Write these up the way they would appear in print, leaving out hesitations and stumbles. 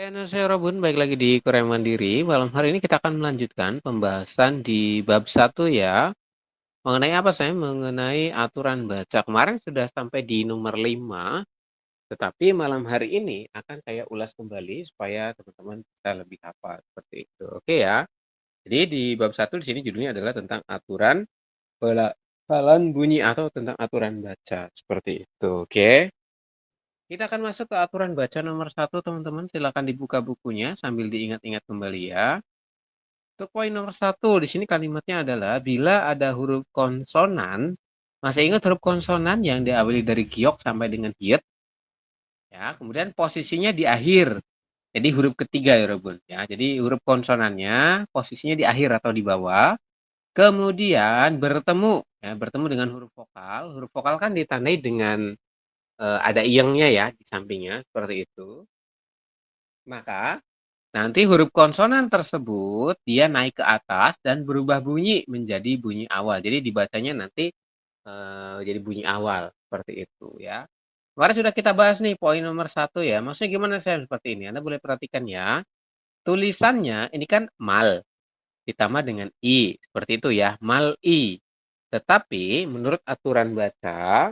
Saya Robun, baik lagi di Korea Mandiri. Malam hari ini kita akan melanjutkan pembahasan di bab 1 ya. Mengenai apa saya? Mengenai aturan baca. Kemarin sudah sampai di nomor 5, tetapi malam hari ini akan saya ulas kembali supaya teman-teman bisa lebih hafal seperti itu. Oke ya. Jadi di bab 1 di sini judulnya adalah tentang aturan pelafalan bunyi atau tentang aturan baca seperti itu. Oke. Kita akan masuk ke aturan baca nomor 1, teman-teman. Silakan dibuka bukunya sambil diingat-ingat kembali ya. Untuk poin nomor 1, di sini kalimatnya adalah bila ada huruf konsonan, masih ingat huruf konsonan yang diawali dari giok sampai dengan hiet? Ya, kemudian posisinya di akhir. Jadi huruf ketiga ya, Robun. Ya, jadi huruf konsonannya posisinya di akhir atau di bawah. Kemudian bertemu dengan huruf vokal. Huruf vokal kan ditandai dengan ada iyengnya ya di sampingnya seperti itu. Maka nanti huruf konsonan tersebut dia naik ke atas dan berubah bunyi menjadi bunyi awal. Jadi dibacanya nanti jadi bunyi awal seperti itu ya. Kemarin sudah kita bahas nih poin nomor 1 ya. Maksudnya gimana saya seperti ini? Anda boleh perhatikan ya. Tulisannya ini kan mal ditambah dengan i seperti itu ya. Mal i. Tetapi menurut aturan baca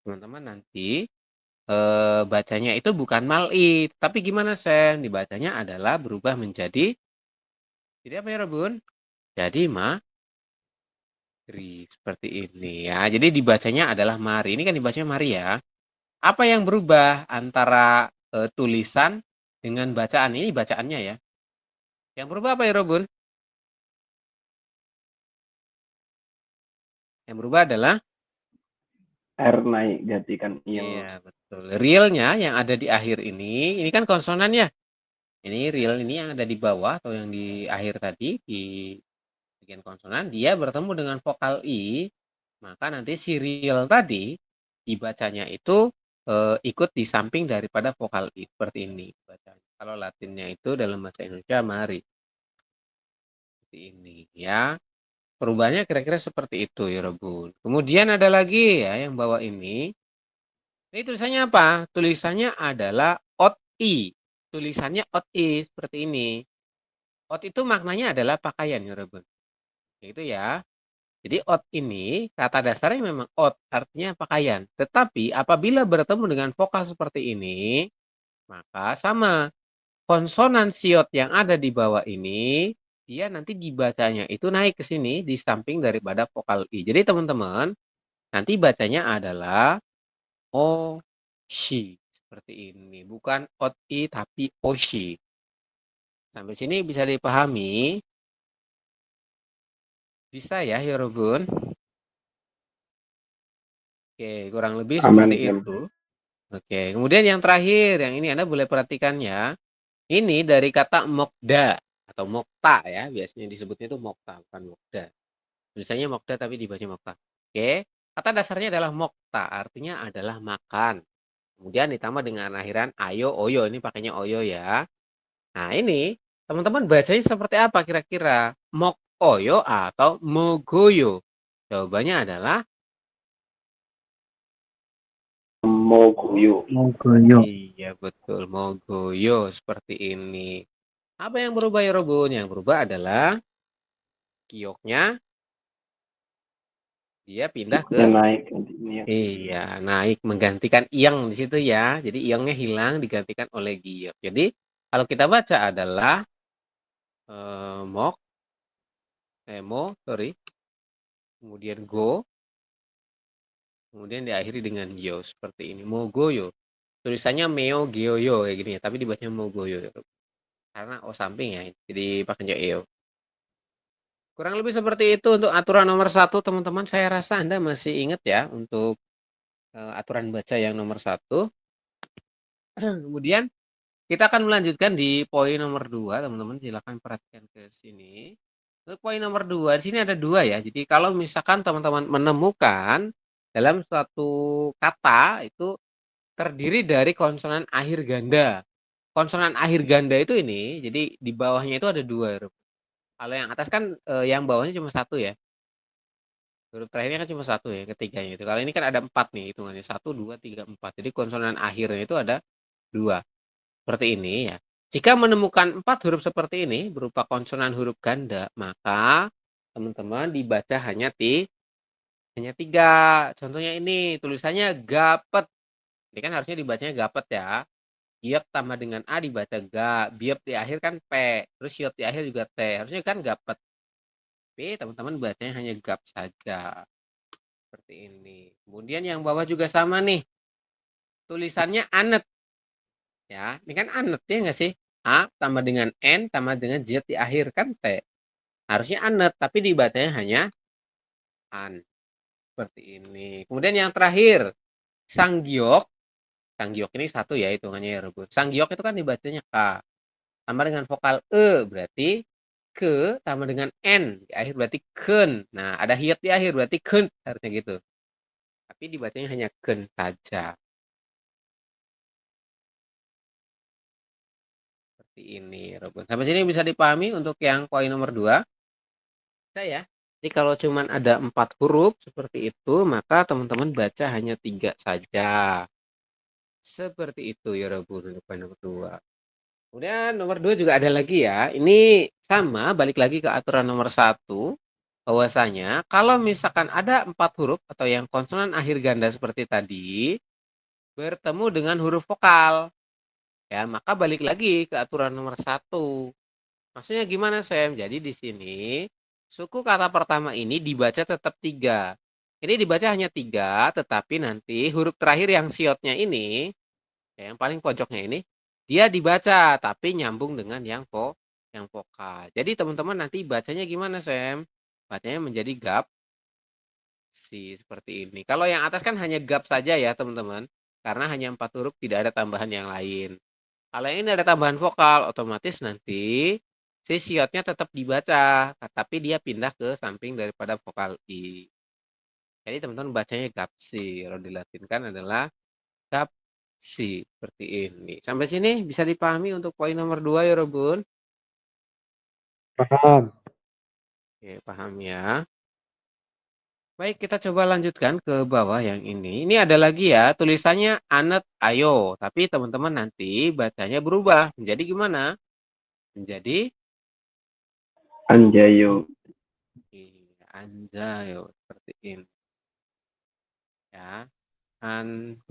teman-teman nanti bacanya itu bukan mal'i, tapi gimana Sen? Dibacanya adalah berubah jadi apa ya Rebun? Jadi mari seperti ini ya. Jadi dibacanya adalah mari. Ini kan dibacanya mari ya. Apa yang berubah antara tulisan dengan bacaan? Ini bacaannya ya. Yang berubah apa ya Rebun? Yang berubah adalah R naik gantikan iyeng. iya betul. Realnya yang ada di akhir ini kan konsonan ya. Ini real ini yang ada di bawah atau yang di akhir tadi di bagian konsonan, dia bertemu dengan vokal i, maka nanti si real tadi dibacanya itu ikut di samping daripada vokal i seperti ini bacanya. Kalau Latinnya itu dalam bahasa Indonesia mari seperti ini ya. Perubahannya kira-kira seperti itu ya Rebun. Kemudian ada lagi ya yang bawah ini. Ini tulisannya apa? Tulisannya adalah ot i. Tulisannya ot i seperti ini. Ot itu maknanya adalah pakaian ya Rebun. Itu ya. Jadi out ini kata dasarnya memang out, artinya pakaian. Tetapi apabila bertemu dengan vokal seperti ini, maka sama konsonan siot yang ada di bawah ini, dia nanti dibacanya itu naik ke sini di samping daripada vokal i. Jadi teman-teman, nanti bacanya adalah oshi seperti ini, bukan ot i tapi oshi. Sampai sini bisa dipahami? Bisa ya, Yorobun? Oke, kurang lebih Aman, seperti Jam. itu. Oke, kemudian yang terakhir, yang ini Anda boleh perhatikan ya. Ini dari kata mokda atau mokta ya, biasanya disebutnya itu mokta, bukan mokda. Tulisannya mokda tapi dibaca mokta. Oke, kata dasarnya adalah mokta, artinya adalah makan. Kemudian ditambah dengan akhiran ayo, oyo, ini pakainya oyo ya. Nah ini, teman-teman bacanya seperti apa kira-kira? Mok oyo atau mogoyo? Jawabannya adalah Moguyu. Mogoyo. iya betul, mogoyo seperti ini. Apa yang berubah ya Robun? Yang berubah adalah kioknya dia pindah ke Yang naik ganti iyeng. iya, naik menggantikan iyeng di situ ya. Jadi iyengnya hilang digantikan oleh giok. Jadi kalau kita baca adalah mok, sorry, kemudian go, kemudian diakhiri dengan yo seperti ini. Mogoyo. Tulisannya meo geoyo kayak gini ya, tapi dibacanya mogoyo. Karena o samping ya, jadi pakainya eo. Kurang lebih seperti itu untuk aturan nomor 1, teman-teman. Saya rasa Anda masih ingat ya untuk aturan baca yang nomor 1. Kemudian kita akan melanjutkan di poin nomor 2, teman-teman. Silakan perhatikan ke sini. Untuk poin nomor 2, di sini ada 2 ya. Jadi kalau misalkan teman-teman menemukan dalam suatu kata itu terdiri dari konsonan akhir ganda. Konsonan akhir ganda itu ini, jadi di bawahnya itu ada 2. Kalau yang atas kan yang bawahnya cuma 1 ya. Huruf terakhirnya kan cuma 1 ya, ketiganya itu. Kalau ini kan ada 4 nih hitungannya. 1, 2, 3, 4. Jadi konsonan akhirnya itu ada 2. Seperti ini ya. Jika menemukan 4 huruf seperti ini berupa konsonan huruf ganda, maka teman-teman dibaca hanya 3. Contohnya ini tulisannya gapet. Ini kan harusnya dibacanya gapet ya. Giok tambah dengan A dibaca ga. Biop di akhir kan P. Terus siop di akhir juga T. Harusnya kan gapet. Tapi teman-teman bacanya hanya gap saja. Seperti ini. Kemudian yang bawah juga sama nih. Tulisannya anet. Ya, ini kan anet ya nggak sih? A tambah dengan N tambah dengan Z di akhir kan T. Harusnya anet, tapi dibacanya hanya an. Seperti ini. Kemudian yang terakhir, sanggiok. Sanggiok ini satu ya hitungannya ya Rebut. Sanggiok itu kan dibacanya K. Tambah dengan vokal E berarti ke tambah dengan N di akhir berarti ken. Nah, ada hiat di akhir berarti ken harusnya gitu. Tapi dibacanya hanya ken saja. Seperti ini, Robun. Sampai sini bisa dipahami untuk yang poin nomor 2. Bisa ya. Jadi kalau cuma ada 4 huruf seperti itu, maka teman-teman baca hanya 3 saja. Seperti itu ya Robun untuk poin nomor 2. Kemudian nomor 2 juga ada lagi ya. Ini sama, balik lagi ke aturan nomor 1. Bahwasanya kalau misalkan ada 4 huruf atau yang konsonan akhir ganda seperti tadi, bertemu dengan huruf vokal. Ya, maka balik lagi ke aturan nomor 1. Maksudnya gimana, Sam? Jadi di sini, suku kata pertama ini dibaca tetap 3. Ini dibaca hanya 3, tetapi nanti huruf terakhir yang siotnya ini, ya, yang paling pojoknya ini, dia dibaca, tapi nyambung dengan yang vokal. Jadi teman-teman nanti bacanya gimana, Sam? Bacanya menjadi gap, si seperti ini. Kalau yang atas kan hanya gap saja ya, teman-teman. Karena hanya 4 huruf, tidak ada tambahan yang lain. Kalau ini ada tambahan vokal, otomatis nanti si siotnya tetap dibaca, tapi dia pindah ke samping daripada vokal I. Jadi teman-teman bacanya gapsi. Kalau dilatinkan adalah gapsi. Seperti ini. Sampai sini bisa dipahami untuk poin nomor 2 ya, Robun? Paham. Oke, paham ya. Baik, kita coba lanjutkan ke bawah yang ini. Ini ada lagi ya, tulisannya anet ayo. Tapi teman-teman nanti bacanya berubah. Menjadi gimana? Menjadi Anjayo. Anjayo. Seperti ini. Ya, Anjayo.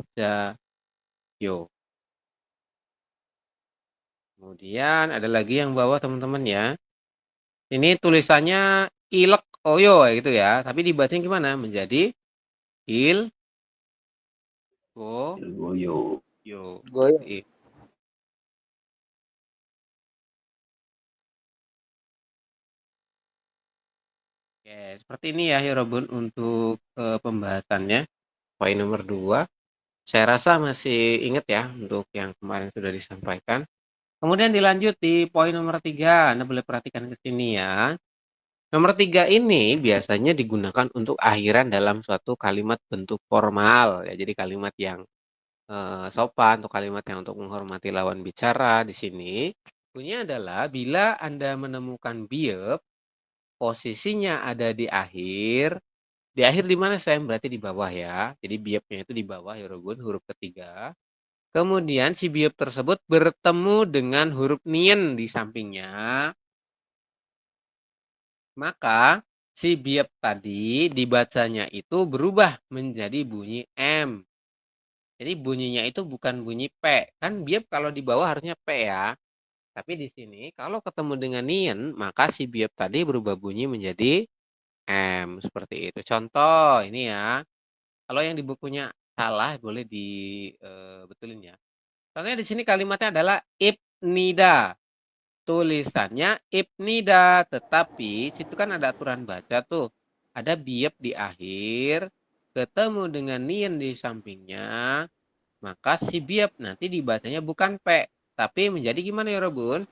Kemudian ada lagi yang bawah teman-teman ya. Ini tulisannya ilek oyo gitu ya. Tapi dibacanya gimana? Menjadi il go Ilgoyo. yo. Goyo. Oke, seperti ini ya Robun untuk pembahasannya. Poin nomor 2. Saya rasa masih ingat ya untuk yang kemarin sudah disampaikan. Kemudian dilanjut di poin nomor 3. Anda boleh perhatikan ke sini ya. Nomor 3 ini biasanya digunakan untuk akhiran dalam suatu kalimat bentuk formal. Ya, jadi kalimat yang sopan atau kalimat yang untuk menghormati lawan bicara di sini. Bunyinya adalah bila Anda menemukan biep, posisinya ada di akhir. Di akhir di mana saya? Berarti di bawah ya. Jadi biepnya itu di bawah ya Robun, huruf ketiga. Kemudian si biep tersebut bertemu dengan huruf nien di sampingnya. Maka si biep tadi dibacanya itu berubah menjadi bunyi M. Jadi bunyinya itu bukan bunyi P. Kan biep kalau di bawah harusnya P ya. Tapi di sini kalau ketemu dengan nien, maka si biep tadi berubah bunyi menjadi M. Seperti itu. Contoh ini ya. Kalau yang di bukunya salah boleh dibetulin ya. Contohnya di sini kalimatnya adalah ibnida. Tulisannya ibnida, tetapi situ kan ada aturan baca tuh. Ada biep di akhir, ketemu dengan nien di sampingnya, maka si biep nanti dibacanya bukan P, tapi menjadi gimana ya Robun?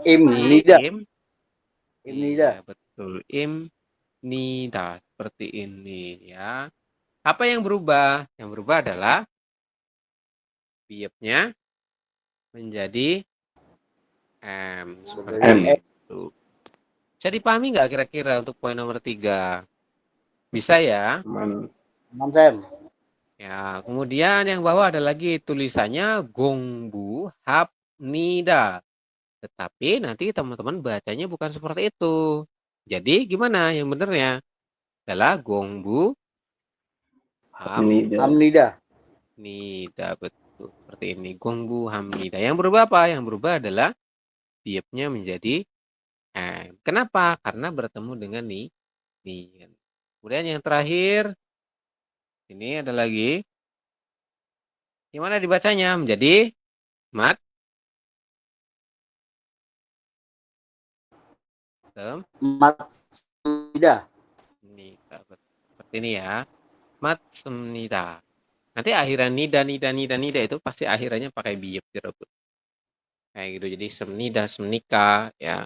Imnida. Iya, betul. Imnida. Seperti ini ya. Apa yang berubah? Yang berubah adalah biepnya menjadi M. Seperti M. itu. Bisa dipahami nggak kira-kira untuk poin nomor 3? Bisa ya? Man. Sam. Ya, kemudian yang bawah ada lagi tulisannya gongbu hap nida. Tetapi nanti teman-teman bacanya bukan seperti itu. Jadi gimana yang benernya? Adalah gongbu Hamnida. Hamnida. nida, betul. Seperti ini. Gongbu hamnida. Yang berubah apa? Yang berubah adalah biopnya menjadi M. Kenapa? Karena bertemu dengan ni. Kemudian yang terakhir, ini ada lagi. Gimana dibacanya? Menjadi mat. Matsumida. Nida. Seperti ini ya. Mat semnida. Nanti akhiran nida itu pasti akhirannya pakai biop direbut. Kayak gitu. Jadi semnida, semnika ya.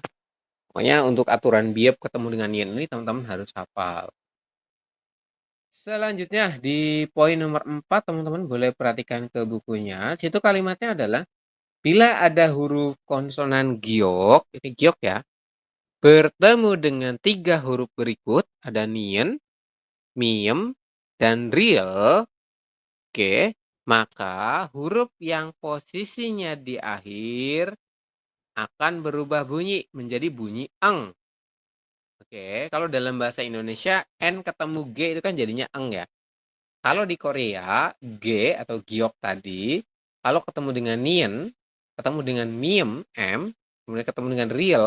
Pokoknya untuk aturan biop ketemu dengan nian ini teman-teman harus hafal. Selanjutnya di poin nomor 4 teman-teman boleh perhatikan ke bukunya. Situ kalimatnya adalah bila ada huruf konsonan giok, ini giok ya, bertemu dengan 3 huruf berikut, ada nien, miem, dan riel, oke, maka huruf yang posisinya di akhir akan berubah bunyi menjadi bunyi eng. Oke, kalau dalam bahasa Indonesia N ketemu G itu kan jadinya eng ya. Kalau di Korea G atau giok tadi, kalau ketemu dengan nien, ketemu dengan miem M, kemudian ketemu dengan real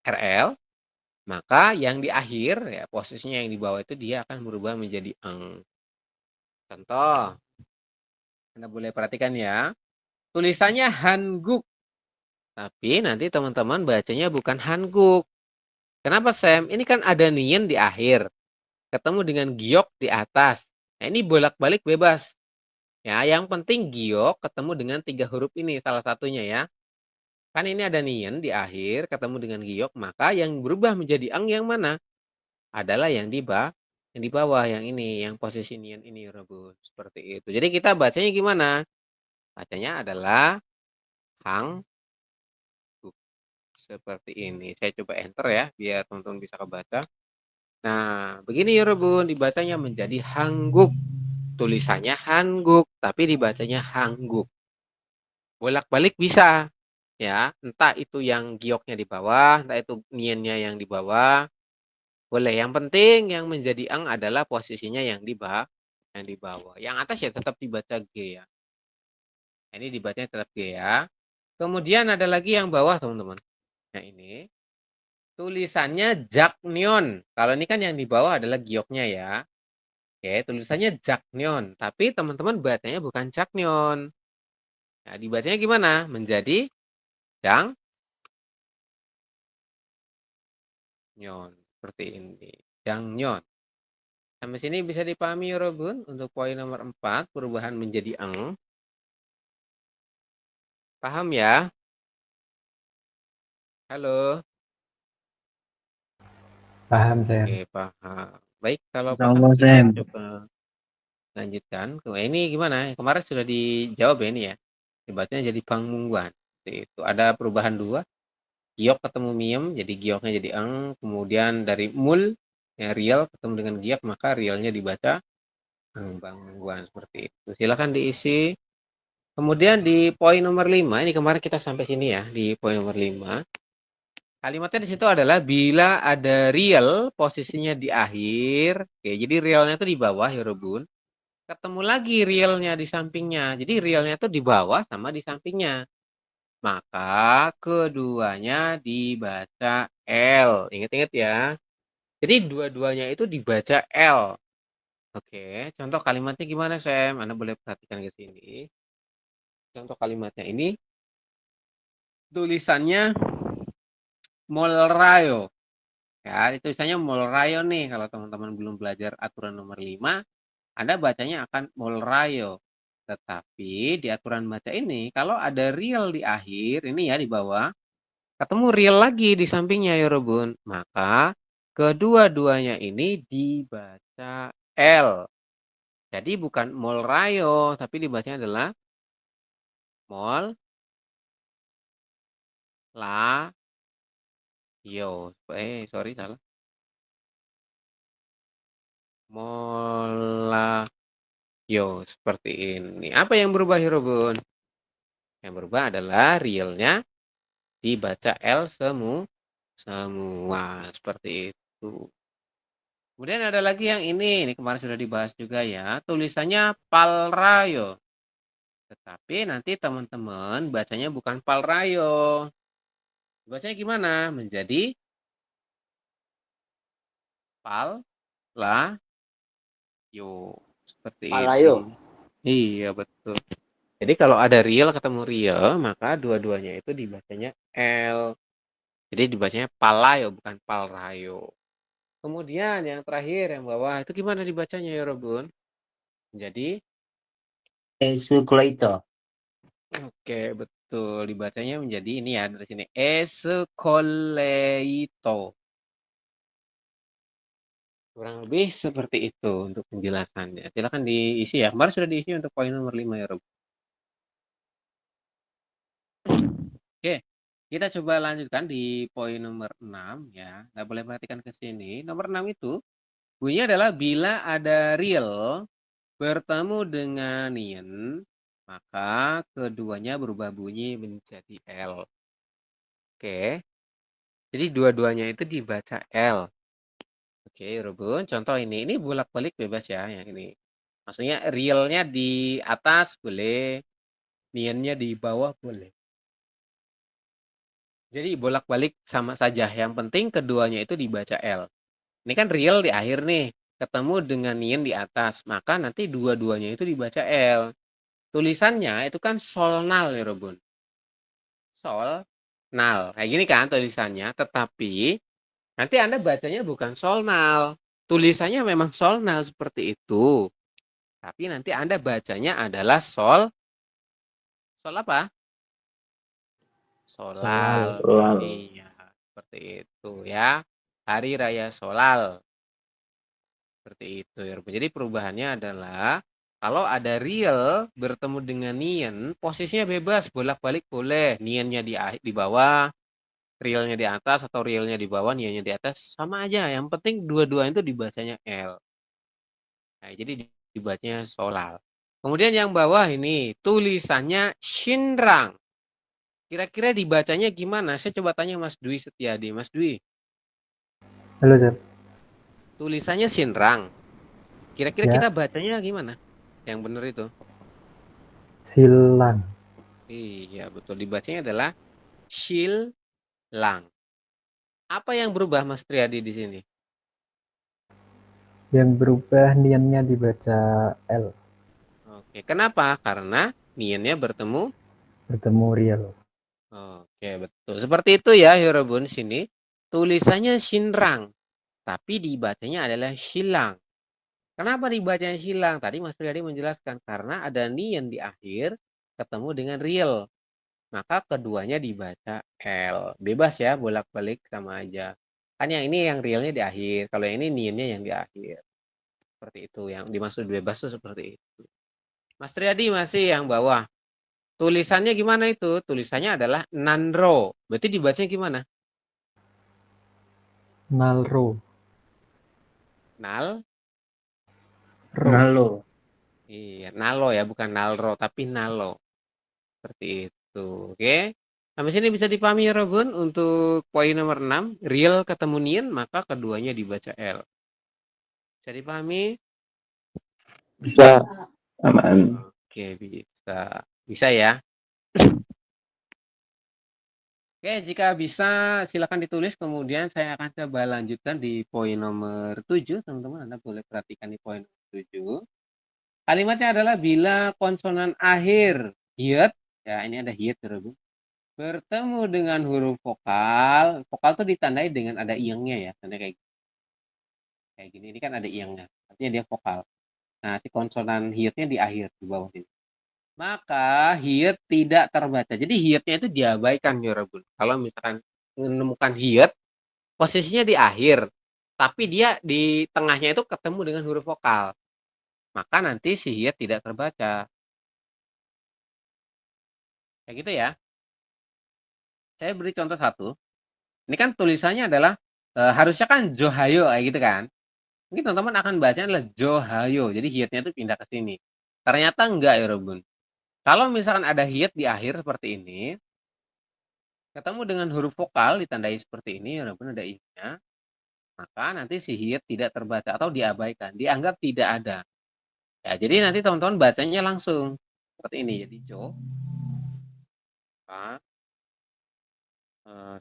RL, maka yang di akhir ya posisinya yang di bawah itu dia akan berubah menjadi eng. Contoh, Anda boleh perhatikan ya. Tulisannya Hanguk. Tapi nanti teman-teman bacanya bukan Hanguk. Kenapa Sam? Ini kan ada nien di akhir. Ketemu dengan giok di atas. Nah, ini bolak-balik bebas. Ya, yang penting giok ketemu dengan 3 huruf ini salah satunya ya. Kan ini ada nien di akhir ketemu dengan giok, maka yang berubah menjadi ang yang mana? Adalah yang di bawah yang ini, yang posisi nien ini rebus seperti itu. Jadi kita bacanya gimana? Bacanya adalah hang seperti ini. Saya coba enter ya biar teman-teman bisa kebaca. Nah, begini ya Rebun, dibacanya menjadi hangguk. Tulisannya hangguk, tapi dibacanya hangguk. Bolak-balik bisa. Ya, entah itu yang gioknya di bawah, entah itu niennya yang di bawah. Boleh. Yang penting yang menjadi ang adalah posisinya yang di bawah. Yang di bawah. Yang atas ya tetap dibaca G ya. Ini dibacanya tetap G ya. Kemudian ada lagi yang bawah teman-teman. Nah ini. Tulisannya Jaknyon. Kalau ini kan yang di bawah adalah gioknya ya. Oke, tulisannya Jaknyon. Tapi teman-teman bacanya bukan Jaknyon. Nah, dibacanya gimana? Menjadi Jangnyon. Seperti ini. Jangnyon. Sampai sini bisa dipahami ya Robun. Untuk poin nomor 4, perubahan menjadi eng. Paham ya? Halo? Paham saya. Oke, paham. Baik, kalau paham Insyaallah, kita Sam. coba lanjutkan. Ini gimana? Kemarin sudah dijawab ya ini ya. Dibacanya jadi pangmungguan. Itu ada perubahan 2. Giok ketemu miem, jadi gioknya jadi eng. Kemudian dari mul, yang real ketemu dengan giok, maka realnya dibaca eng, pangmungguan seperti itu. Silakan diisi. Kemudian di poin nomor 5, ini kemarin kita sampai sini ya, di poin nomor 5. Kalimatnya di situ adalah bila ada real posisinya di akhir. Oke, jadi realnya itu di bawah ya Rebun. Ketemu lagi realnya di sampingnya. Jadi realnya itu di bawah sama di sampingnya. Maka keduanya dibaca L. Ingat-ingat ya. Jadi dua-duanya itu dibaca L. Oke, contoh kalimatnya gimana Sam? Anda boleh perhatikan ke sini. Contoh kalimatnya ini tulisannya Molrayo. Ya, tulisannya Molrayo nih. Kalau teman-teman belum belajar aturan nomor 5, Anda bacanya akan Molrayo. Tetapi di aturan baca ini, kalau ada real di akhir, ini ya di bawah, ketemu real lagi di sampingnya ya Robun. Maka kedua-duanya ini dibaca L. Jadi bukan Molrayo, tapi dibacanya adalah Mol La Yo. Sorry salah. Mola Yo, seperti ini. Apa yang berubah ya Robun? Yang berubah adalah realnya dibaca L semua. Seperti itu. Kemudian ada lagi yang ini kemarin sudah dibahas juga ya. Tulisannya Palrayo. Tetapi nanti teman-teman bacanya bukan Palrayo. Bacanya gimana? Menjadi Palayo. Seperti itu. Palayo. Iya, betul. Jadi kalau ada real ketemu real, maka dua-duanya itu dibacanya L. Jadi dibacanya Palayo, bukan Palrayo. Kemudian yang terakhir, yang bawah, itu gimana dibacanya ya, Robun? Jadi, Esukleito. oke, betul. Dibacanya menjadi ini ya, dari sini. Escoleito. Kurang lebih seperti itu untuk penjelasannya. Silakan diisi ya. Kemarin sudah diisi untuk poin nomor 5 ya, Rob. Oke, kita coba lanjutkan di poin nomor 6 ya. Nggak boleh perhatikan ke sini. Nomor 6 itu bunyinya adalah bila ada real bertemu dengan yin, maka keduanya berubah bunyi menjadi L. Oke, jadi dua-duanya itu dibaca L. Oke, Robun, contoh ini bolak-balik bebas ya, yang ini. Maksudnya realnya di atas boleh, niannya di bawah boleh. Jadi bolak-balik sama saja. Yang penting keduanya itu dibaca L. Ini kan real di akhir nih, ketemu dengan nian di atas, maka nanti dua-duanya itu dibaca L. Tulisannya itu kan solnal ya, Robun. Solnal. Kayak gini kan tulisannya, tetapi nanti Anda bacanya bukan solnal. Tulisannya memang solnal seperti itu. Tapi nanti Anda bacanya adalah sol apa? Solal. Solal. Iya, seperti itu ya. Hari Raya Solal. Seperti itu ya. Jadi perubahannya adalah kalau ada real bertemu dengan nian, posisinya bebas, bolak-balik boleh. Niannya di bawah, realnya di atas, atau realnya di bawah, niannya di atas, sama aja. Yang penting dua-duanya itu dibacanya L. Nah, jadi dibacanya solal. Kemudian yang bawah ini tulisannya Shinrang. Kira-kira dibacanya gimana? Saya coba tanya Mas Dwi Setiadi. Mas Dwi, Halo, Sir. tulisannya Shinrang. Kira-kira Ya, kita bacanya gimana? Yang benar itu. silang. Iya, betul. Dibacanya adalah Shilang. Apa yang berubah Mas Triadi di sini? Yang berubah niannya dibaca L, Oke, kenapa? Karena niannya bertemu. bertemu real. Oke, betul. Seperti itu ya, Yorobun sini. Tulisannya Shinrang, tapi dibacanya adalah Shilang. Kenapa dibacanya Shilang? Tadi Mas Triadi menjelaskan karena ada nian di akhir ketemu dengan real. Maka keduanya dibaca L. Bebas ya, bolak-balik sama aja. Kan yang ini yang realnya di akhir. Kalau yang ini niannya yang di akhir. Seperti itu. Yang dimaksud bebas itu seperti itu. Mas Triadi masih yang bawah. Tulisannya gimana itu? Tulisannya adalah Nanro. Berarti dibacanya gimana? Nalro. Nal? Ro. Nalo. Iya, Nalo ya. Bukan Nalro, tapi Nalo. Seperti itu. Oke. Sampai sini bisa dipahami ya, Robun. Untuk poin nomor 6. Real ketemu nian, maka keduanya dibaca L. Bisa dipahami? Bisa. Aman. Oke, bisa. Bisa ya. Oke, jika bisa silakan ditulis. Kemudian saya akan coba lanjutkan di poin nomor 7. Teman-teman, Anda boleh perhatikan di poin nomor 7. Kalimatnya adalah bila konsonan akhir hiat, ya ini ada hiat ya, Bu, bertemu dengan huruf vokal. Vokal itu ditandai dengan ada iangnya ya. Tanda kayak gini. Ini kan ada iangnya. Artinya dia vokal. Nah, si konsonan hiatnya di akhir, di bawah ini. Maka hiat tidak terbaca. Jadi hiatnya itu diabaikan ya, Rabun. Kalau misalkan menemukan hiat, posisinya di akhir, tapi dia di tengahnya itu ketemu dengan huruf vokal. Maka nanti si hiat tidak terbaca. Kayak gitu ya. Saya beri contoh satu. Ini kan tulisannya adalah harusnya kan Johayo kayak gitu kan. Mungkin teman-teman akan baca adalah Johayo. Jadi hiatnya itu pindah ke sini. Ternyata enggak ya, Rabun. Kalau misalkan ada hiat di akhir seperti ini, ketemu dengan huruf vokal ditandai seperti ini, walaupun ada i-nya, maka nanti si hiat tidak terbaca atau diabaikan, dianggap tidak ada. Ya, jadi nanti teman-teman bacanya langsung seperti ini. Jadi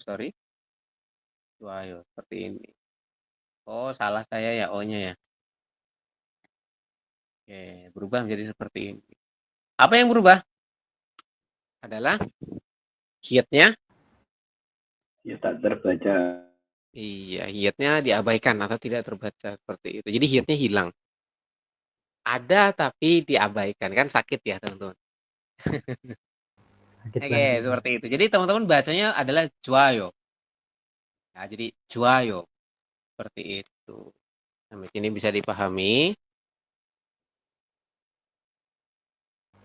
sorry, Cuayo seperti ini. Oh, salah saya ya O-nya ya. Oke, berubah menjadi seperti ini. Apa yang berubah? Adalah hiatnya. Ya tak terbaca. Iya, hiatnya diabaikan atau tidak terbaca seperti itu. Jadi hiatnya hilang. Ada tapi diabaikan, kan sakit ya teman-teman. Sakit Oke, lagi. seperti itu. Jadi teman-teman bacanya adalah Juayo. Ya, jadi Juayo seperti itu. Sampai sini bisa dipahami.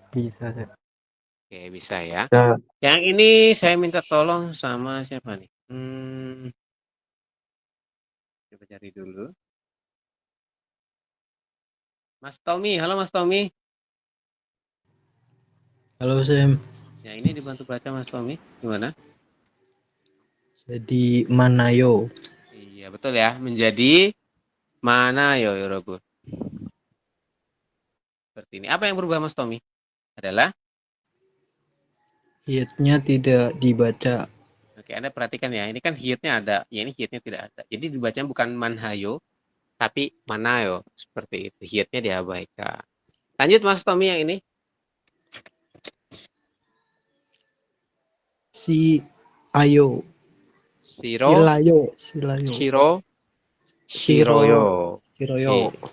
Bisa, Sep. Oke, bisa ya. Ya. Yang ini saya minta tolong sama siapa nih? Coba cari dulu. Mas Tommy, halo Mas Tommy. Halo Sam, Ya, ini dibantu baca Mas Tommy. Gimana? jadi Manayo. Iya, betul ya. Menjadi mana yo Robo? Seperti ini. Apa yang berubah Mas Tommy? Adalah Hiatnya tidak dibaca. oke, Anda perhatikan ya. Ini kan hiatnya ada, ya ini hiatnya tidak ada. Jadi dibacanya bukan manhayo, tapi manayo. Seperti itu. Hiatnya diabaikan. Lanjut Mas Tommy yang ini. Si Ayo, Shiro, Silayo, Shiro, Shiroyo. Siroyo. Oke.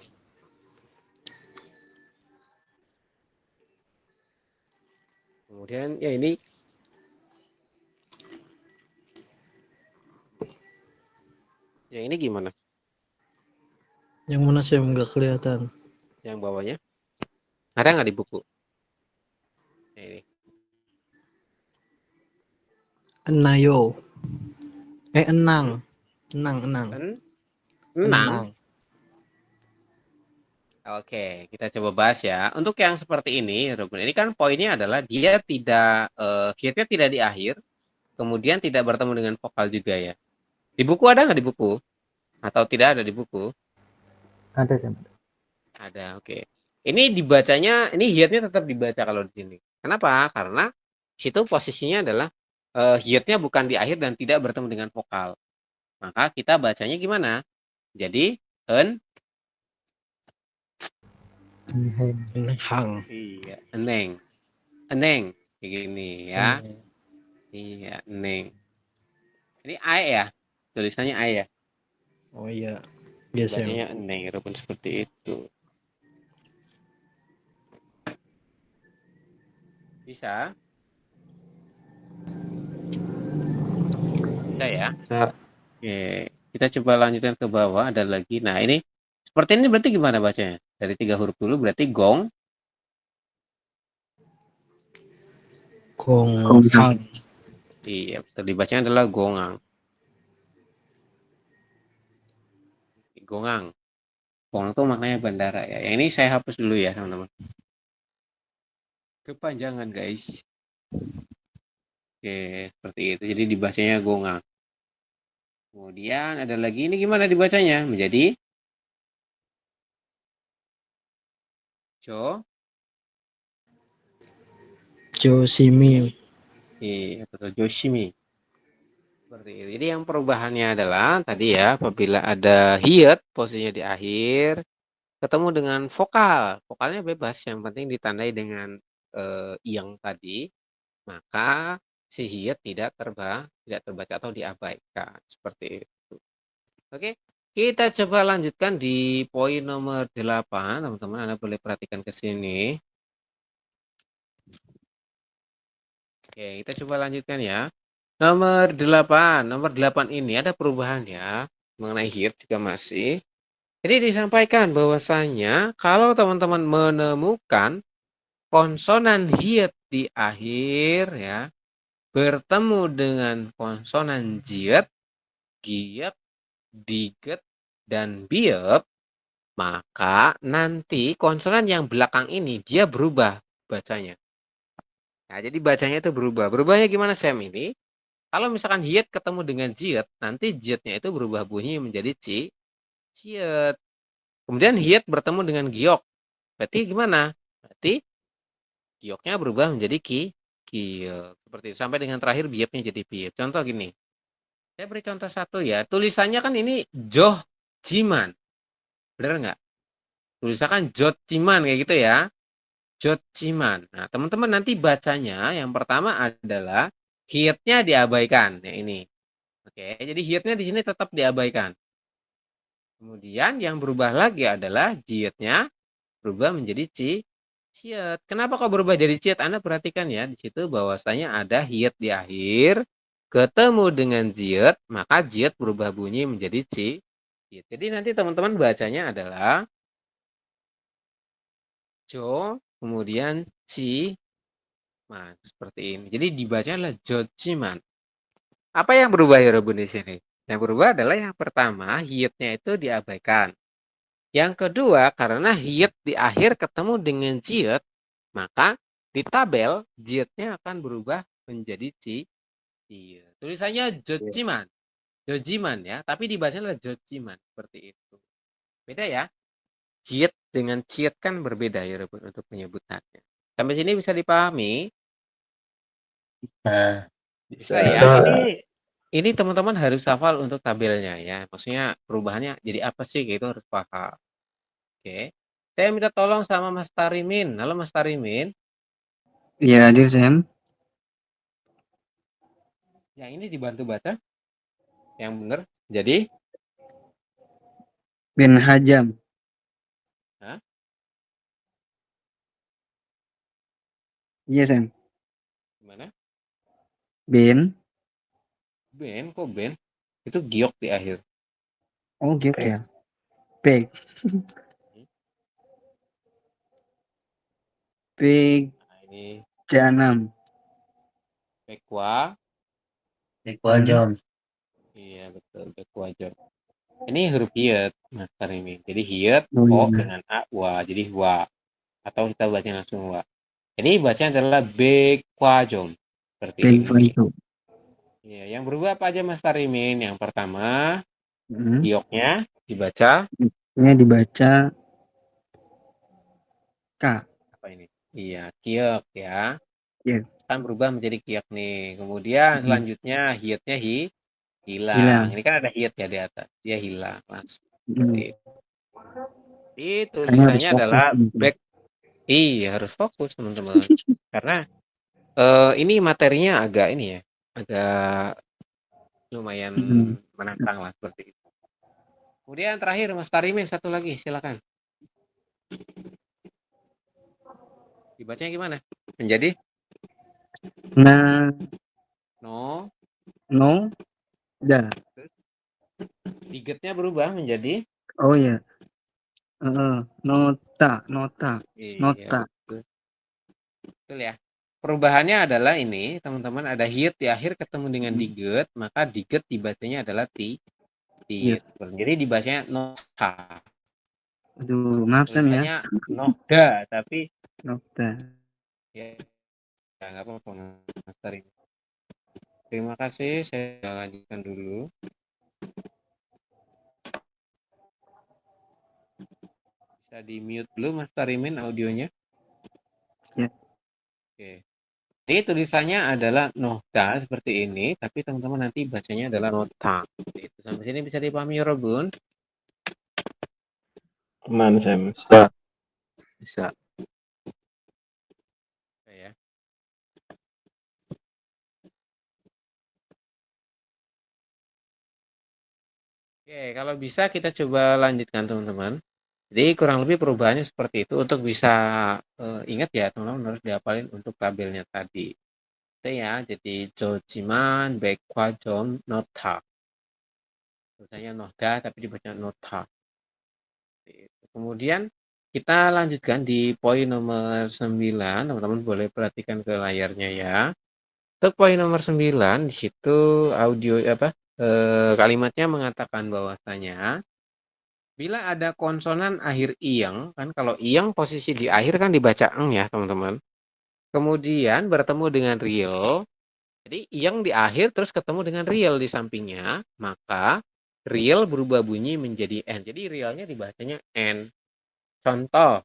Kemudian ya ini gimana? Yang mana Sam nggak kelihatan? Yang bawahnya ada nggak di buku? Ya, ini. Enayo. Enang. Enang. Oke, kita coba bahas ya. Untuk yang seperti ini, Ruben, ini kan poinnya adalah dia tidak hiatnya tidak di akhir, kemudian tidak bertemu dengan vokal juga ya. Di buku ada nggak di buku? Atau tidak ada di buku? Ada, Sep. Ada, oke. Ini dibacanya, ini hiatnya tetap dibaca kalau di sini. Kenapa? Karena situ posisinya adalah hiatnya bukan di akhir dan tidak bertemu dengan vokal. Maka kita bacanya gimana? Jadi Enhang. iya, eneng, kayak gini ya. Iya, eneng. Ini ai ya, tulisannya ai ya. Oh iya, ya Sam. Bacanya eneng, rupun seperti itu. Bisa? Bisa ya? Oke, kita coba lanjutkan ke bawah. Ada lagi. Nah, ini seperti ini berarti gimana bacanya? Dari 3 huruf dulu berarti gong. Gonghang. Iya, betul. Dibacanya adalah gongang. Gongang. Gong itu maknanya bandara ya. Yang ini saya hapus dulu ya, teman-teman. Kepanjangan, guys. Oke, seperti itu. Jadi dibacanya gongang. Kemudian ada lagi, ini gimana dibacanya? Menjadi Josimi. iya, betul. Joshimi. Seperti itu. Jadi yang perubahannya adalah tadi ya, apabila ada hiat posisinya di akhir, ketemu dengan vokal. Vokalnya bebas, yang penting ditandai dengan yang tadi, maka si hiat tidak terbaca atau diabaikan. Seperti itu. Oke, kita coba lanjutkan di poin nomor 8. Teman-teman, Anda boleh perhatikan ke sini. Oke, kita coba lanjutkan ya. Nomor 8 ini ada perubahannya mengenai hiat juga masih. Jadi disampaikan bahwasanya kalau teman-teman menemukan konsonan hiat di akhir ya, bertemu dengan konsonan jiet, giep, diget, dan biep, maka nanti konsonan yang belakang ini dia berubah bacanya. Nah, jadi bacanya itu berubah. Berubahnya gimana, Sam ini? Kalau misalkan hiat ketemu dengan jiat, nanti jiatnya itu berubah bunyi menjadi ciet. Kemudian hiat bertemu dengan giok. Berarti gimana? Berarti gioknya berubah menjadi kiok. Seperti itu. Sampai dengan terakhir biapnya jadi biap. Contoh gini. Saya beri contoh satu ya. Tulisannya kan ini Joh Jiman. Benar nggak? Tulisannya kan Jot Jiman kayak gitu ya. Jot Jiman. Nah, teman-teman nanti bacanya yang pertama adalah hiatnya diabaikan. Ya ini. Oke, jadi hiatnya di sini tetap diabaikan. Kemudian yang berubah lagi adalah jiatnya berubah menjadi ciat. Kenapa kok berubah jadi ciat? Anda perhatikan ya di situ bahwasanya ada hiat di akhir ketemu dengan jiat, maka jiat berubah bunyi menjadi ciat. Jadi nanti teman-teman bacanya adalah jo kemudian ciman seperti ini. Jadi dibacanya adalah jociman. Apa yang berubah ya Robun di sini? Yang berubah adalah yang pertama hiatnya itu diabaikan. Yang kedua, karena hiat di akhir ketemu dengan jiat, maka di tabel jiatnya akan berubah menjadi ciat. Tulisannya jojiman. Jojiman ya, tapi dibacanya adalah jojiman. Seperti itu. Beda ya. Jiat dengan ciat kan berbeda ya untuk penyebutannya. Sampai sini bisa dipahami? Bisa ya. Ini teman-teman harus hafal untuk tabelnya ya. Maksudnya perubahannya jadi apa sih gitu harus paham. Oke. Saya minta tolong sama Mas Tarimin. Halo Mas Tarimin. Iya, hadir Sam. Yang ini dibantu baca. Yang benar. Jadi, Bin Hajam. Hah? Iya Sam. Gimana? Ben. Kok Ben? Itu giok di akhir. Oh gitu ya. Peg. Peg Nah, ini Janam. Bekwa. Jom. Iya betul, Bekwa Jom. Ini huruf hiat, Mas Tarimin. Jadi hiat, Oh, O iya. dengan A, wa. Jadi wa. Atau kita baca langsung wa. Ini bacanya adalah Bekwa Jom. Seperti Peg ini. Panco. Iya, yang berubah apa aja Mas Tarimin? Yang pertama, Hmm. gioknya dibaca Ini dibaca K. apa ini? Iya, kiok ya. Iya. Kan berubah menjadi kiok nih. Kemudian selanjutnya hiatnya hilang. Ini kan ada hiat ya di atas. Dia hilang langsung. Seperti itu. Itu Kayaknya harus tulisannya fokus adalah nih. back. Iya, harus fokus teman-teman. Karena ini materinya agak ini ya. Agak lumayan menantang lah seperti itu. Kemudian terakhir Mas Tarimin satu lagi, silakan. Dibacanya gimana? Menjadi Nah, no. da. Digetnya berubah menjadi Oh iya. Nota. iya, betul. Betul ya. Perubahannya adalah ini, teman-teman, ada hiat di akhir ketemu dengan diget, maka diget dibacanya adalah tiet. Jadi dibacanya nota. Aduh, maaf Sam ya. Tulisannya noda, tapi Nota. ya nggak apa-apa Mas Tari. Terima kasih, saya lanjutkan dulu. Bisa di mute dulu Mas Tarimin audionya. Ya. Oke. Ini tulisannya adalah nota seperti ini, tapi teman-teman nanti bacanya adalah nota. Itu sampai sini bisa dipahami ya Robun? Teman Sam. Bisa. Ya. Oke, kalau bisa kita coba lanjutkan teman-teman. Jadi kurang lebih perubahannya seperti itu. Untuk bisa ingat ya teman-teman harus dihafalin untuk tabelnya tadi. Itu ya, jadi jojiman, bekwajon, nota. Tulisannya noda tapi dibaca nota. Kemudian kita lanjutkan di poin nomor 9. Teman-teman boleh perhatikan ke layarnya ya. Untuk poin nomor 9 di situ audio kalimatnya mengatakan bahwasanya bila ada konsonan akhir iyang, kan kalau iyang posisi di akhir kan dibaca eng ya teman-teman. kemudian bertemu dengan real. Jadi yang di akhir terus ketemu dengan real di sampingnya, maka real berubah bunyi menjadi n. Jadi realnya dibacanya n. Contoh,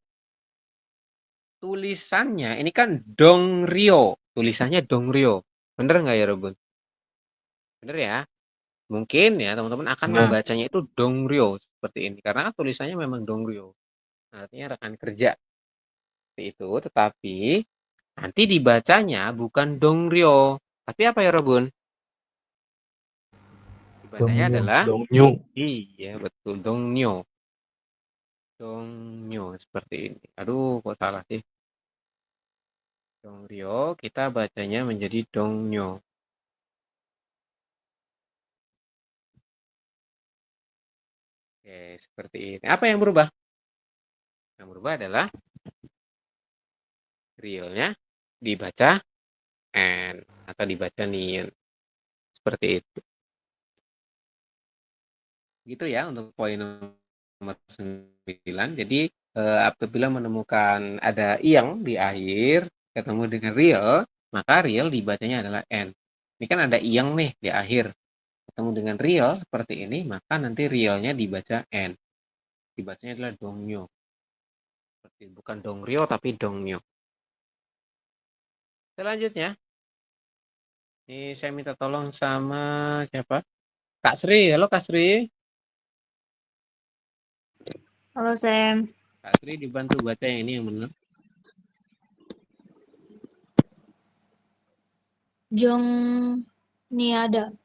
tulisannya ini kan dongrio. Tulisannya dongrio. Bener nggak ya, Robun? Bener ya? Mungkin ya teman-teman akan Nah, membacanya itu dongrio seperti ini. Karena tulisannya memang dongrio. Artinya rekan kerja. Seperti itu. Tetapi nanti dibacanya bukan dongrio. Tapi apa ya, Robun? Dibacanya Dongyo. adalah, Dongyu. iya betul, dongnyo. Dongnyo seperti ini. Aduh, kok salah sih? Dongrio, kita bacanya menjadi dongnyo. Oke, seperti ini. Apa yang berubah? Yang berubah adalah realnya dibaca n atau dibaca nien. Seperti itu. Gitu ya untuk poin nomor 9. Jadi apabila menemukan ada yang di akhir ketemu dengan real, maka real dibacanya adalah n. Ini kan ada yang nih di akhir ketemu dengan real seperti ini, maka nanti realnya dibaca n. Dibacanya adalah dongnyo. Bukan dongrio tapi dongnyo. Selanjutnya, ini saya minta tolong sama siapa? Kak Sri. Halo Kak Sri. Halo Sam. Kak Sri dibantu baca yang ini yang benar. Jong Niada.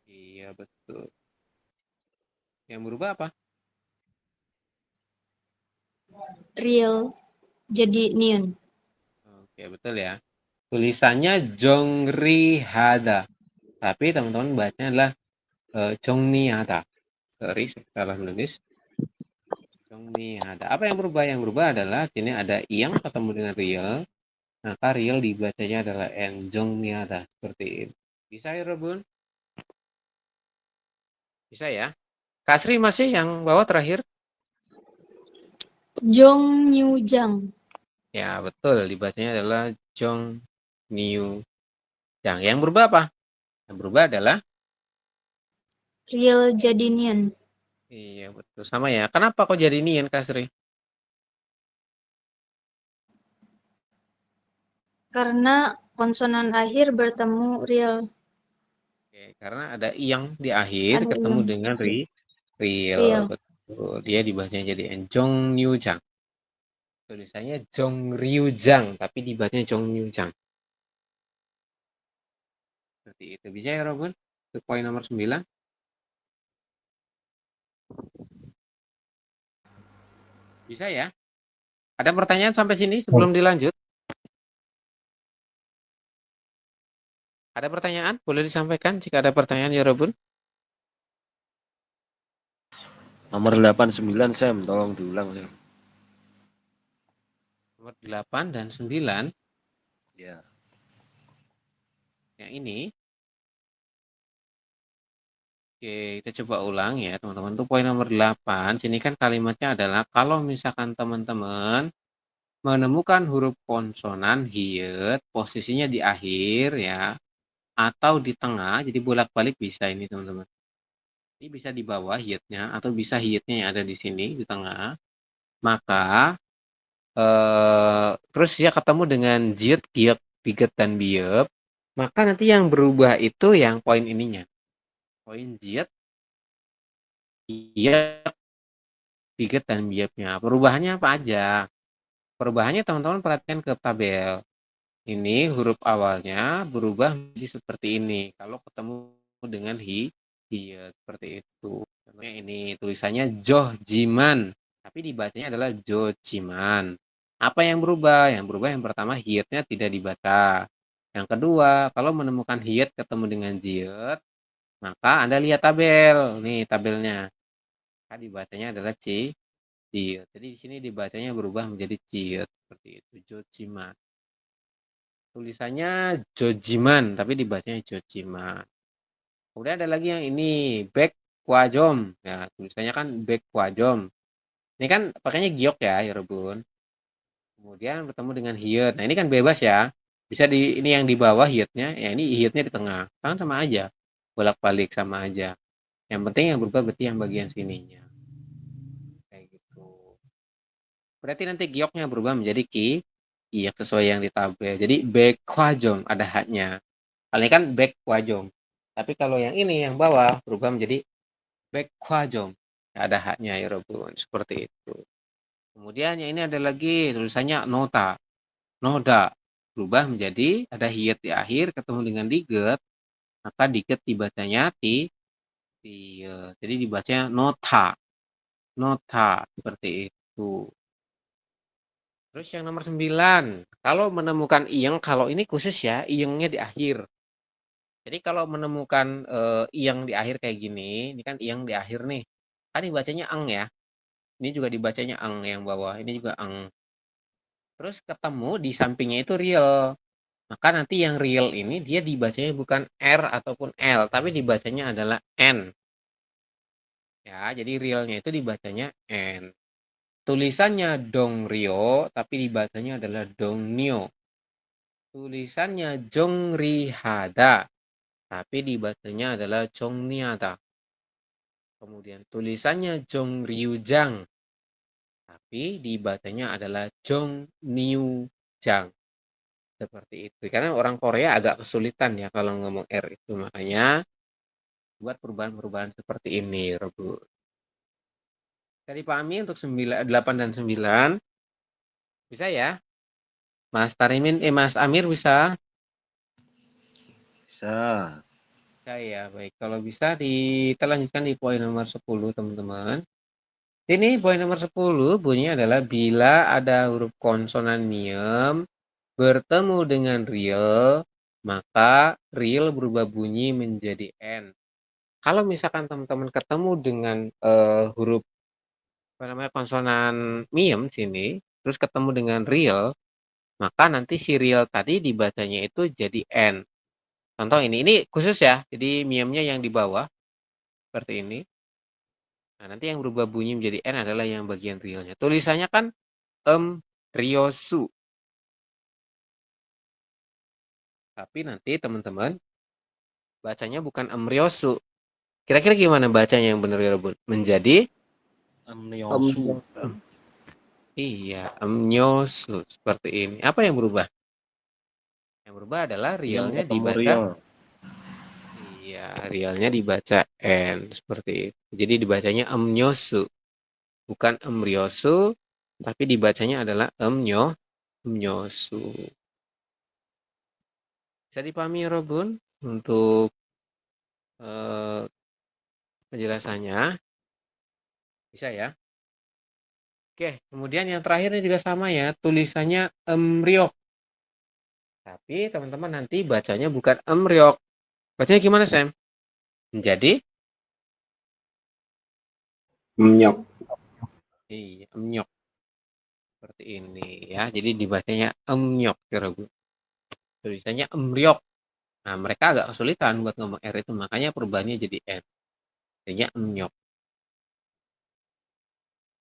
Iya betul. Yang berubah apa? Real jadi Nian. Oke betul ya. Tulisannya Jongrihada. Tapi teman-teman bacanya adalah Jongnihada. Sorry, saya salah menulis. Jongnihada. Apa yang berubah? Yang berubah adalah sini ada yang ketemu dengan real. Maka real dibacanya adalah n. Jongnihada. Seperti ini. Bisa ya, Robun? Bisa ya. Kasri masih yang bawah terakhir? Jong Niujang. Ya, betul. Dibacanya adalah Jongnihujang. Yang berubah apa? Yang berubah adalah Real jadi Nian. iya, betul. Sama ya. Kenapa kok jadi nian, Kasri? Karena konsonan akhir bertemu real. Oke, karena ada yang di akhir Ada ketemu yang dengan real. real. Betul. Dia dibacanya jadi Jongnihujang. Tulisannya Jongryujang, tapi dibacanya Jongnihujang. Seperti itu. Bisa ya, Robun? Untuk poin nomor 9. Bisa ya? Ada pertanyaan sampai sini sebelum dilanjut? Ada pertanyaan? Boleh disampaikan jika ada pertanyaan ya, Robun? Nomor 89 Sam, tolong diulang Sam. Nomor 8 dan 9. Ya. Yang ini. Oke, kita coba ulang ya, teman-teman. Untuk poin nomor 8, sini kan kalimatnya adalah kalau misalkan teman-teman menemukan huruf konsonan hiet, posisinya di akhir ya, atau di tengah, jadi bolak-balik bisa ini teman-teman. Ini bisa di bawah hietnya, atau bisa hietnya yang ada di sini, di tengah. Maka, terus ya ketemu dengan jiet, giek, biget, dan biep, maka nanti yang berubah itu yang poin ininya. Poin jiet, giek, biget, dan biepnya. Perubahannya apa aja? Perubahannya teman-teman perhatikan ke tabel. Ini huruf awalnya berubah menjadi seperti ini. Kalau ketemu dengan hiet seperti itu. Contohnya ini tulisannya Johjiman, tapi dibacanya adalah Jojiman. Apa yang berubah? Yang berubah yang pertama hietnya tidak dibaca. Yang kedua, kalau menemukan hiet ketemu dengan jiet, maka Anda lihat tabel. Nih tabelnya. Maka dibacanya adalah ciet. Jadi di sini dibacanya berubah menjadi ciet seperti itu. Jojiman. Tulisannya Jojiman, tapi dibacanya Jojiman. Kemudian ada lagi yang ini, Bekwajom. Ya, tulisannya kan Bekwajom. Ini kan pakainya giok ya, Rebun. Kemudian bertemu dengan hiet. Nah, ini kan bebas ya. Bisa ini yang di bawah hietnya, ya ini hietnya di tengah. Kan sama aja. Bolak-balik sama aja. Yang penting yang berubah berarti yang bagian sininya. Kayak gitu. Berarti nanti gioknya berubah menjadi ki. Iya, sesuai yang di tabel. Jadi bekwajong ada haknya. Kalau ini kan bekwajong. Tapi kalau yang ini yang bawah berubah menjadi bekwajong. Ada haknya ya Robun. Seperti itu. Kemudian yang ini ada lagi tulisannya nota. Noda berubah menjadi ada hiet di akhir ketemu dengan diget, maka diget dibacanya jadi dibacanya nota. Nota seperti itu. Terus yang nomor 9, kalau menemukan iyeng, kalau ini khusus ya, iyengnya di akhir. Jadi kalau menemukan iyeng di akhir kayak gini, ini kan iyeng di akhir nih. Kan dibacanya eng ya. Ini juga dibacanya eng yang bawah, ini juga eng. Terus ketemu di sampingnya itu real. Maka nanti yang real ini dia dibacanya bukan R ataupun L, tapi dibacanya adalah N. Ya, jadi realnya itu dibacanya N. Tulisannya Dongrio, tapi dibacanya adalah Dongnyo. Tulisannya Jongrihada, tapi dibacanya adalah Jongniada. Kemudian tulisannya Jongryujang, tapi dibacanya adalah Jongniujang. Seperti itu. Karena orang Korea agak kesulitan ya kalau ngomong R itu. Makanya buat perubahan-perubahan seperti ini, Robu. Bisa dipahami untuk 8 dan 9? Bisa ya? Mas Amir bisa? Bisa. Bisa ya, baik. Kalau bisa kita lanjutkan di poin nomor 10, teman-teman. Ini poin nomor 10 bunyinya adalah bila ada huruf konsonan miem bertemu dengan real, maka real berubah bunyi menjadi N. Kalau misalkan teman-teman ketemu dengan huruf konsonan miem sini, terus ketemu dengan real, maka nanti si real tadi dibacanya itu jadi N. Contoh ini khusus ya, jadi miemnya yang di bawah, seperti ini. Nah, nanti yang berubah bunyi menjadi N adalah yang bagian realnya. Tulisannya kan ryosu. Tapi nanti teman-teman, bacanya bukan ryosu. Kira-kira gimana bacanya yang benar ya, Bun? Menjadi Amniosu. iya, amnyosu. Seperti ini. Apa yang berubah? Yang berubah adalah Yang realnya ketemu dibaca. real. Iya, realnya dibaca N. Seperti itu. Jadi dibacanya amnyosu. Bukan emryosu, tapi dibacanya adalah amnyosu. Bisa dipahami ya, Robun? Untuk penjelasannya. Bisa ya? Oke, kemudian yang terakhir ini juga sama ya. Tulisannya emryok. Tapi teman-teman nanti bacanya bukan emryok. Bacanya gimana, Sam? Menjadi? Mnyok. Iya, emnyok. Seperti ini ya. Jadi dibacanya emnyok ya, Robun. Tulisannya emryok. Nah, mereka agak kesulitan buat ngomong R itu. Makanya perubahannya jadi N. Jadinya emnyok.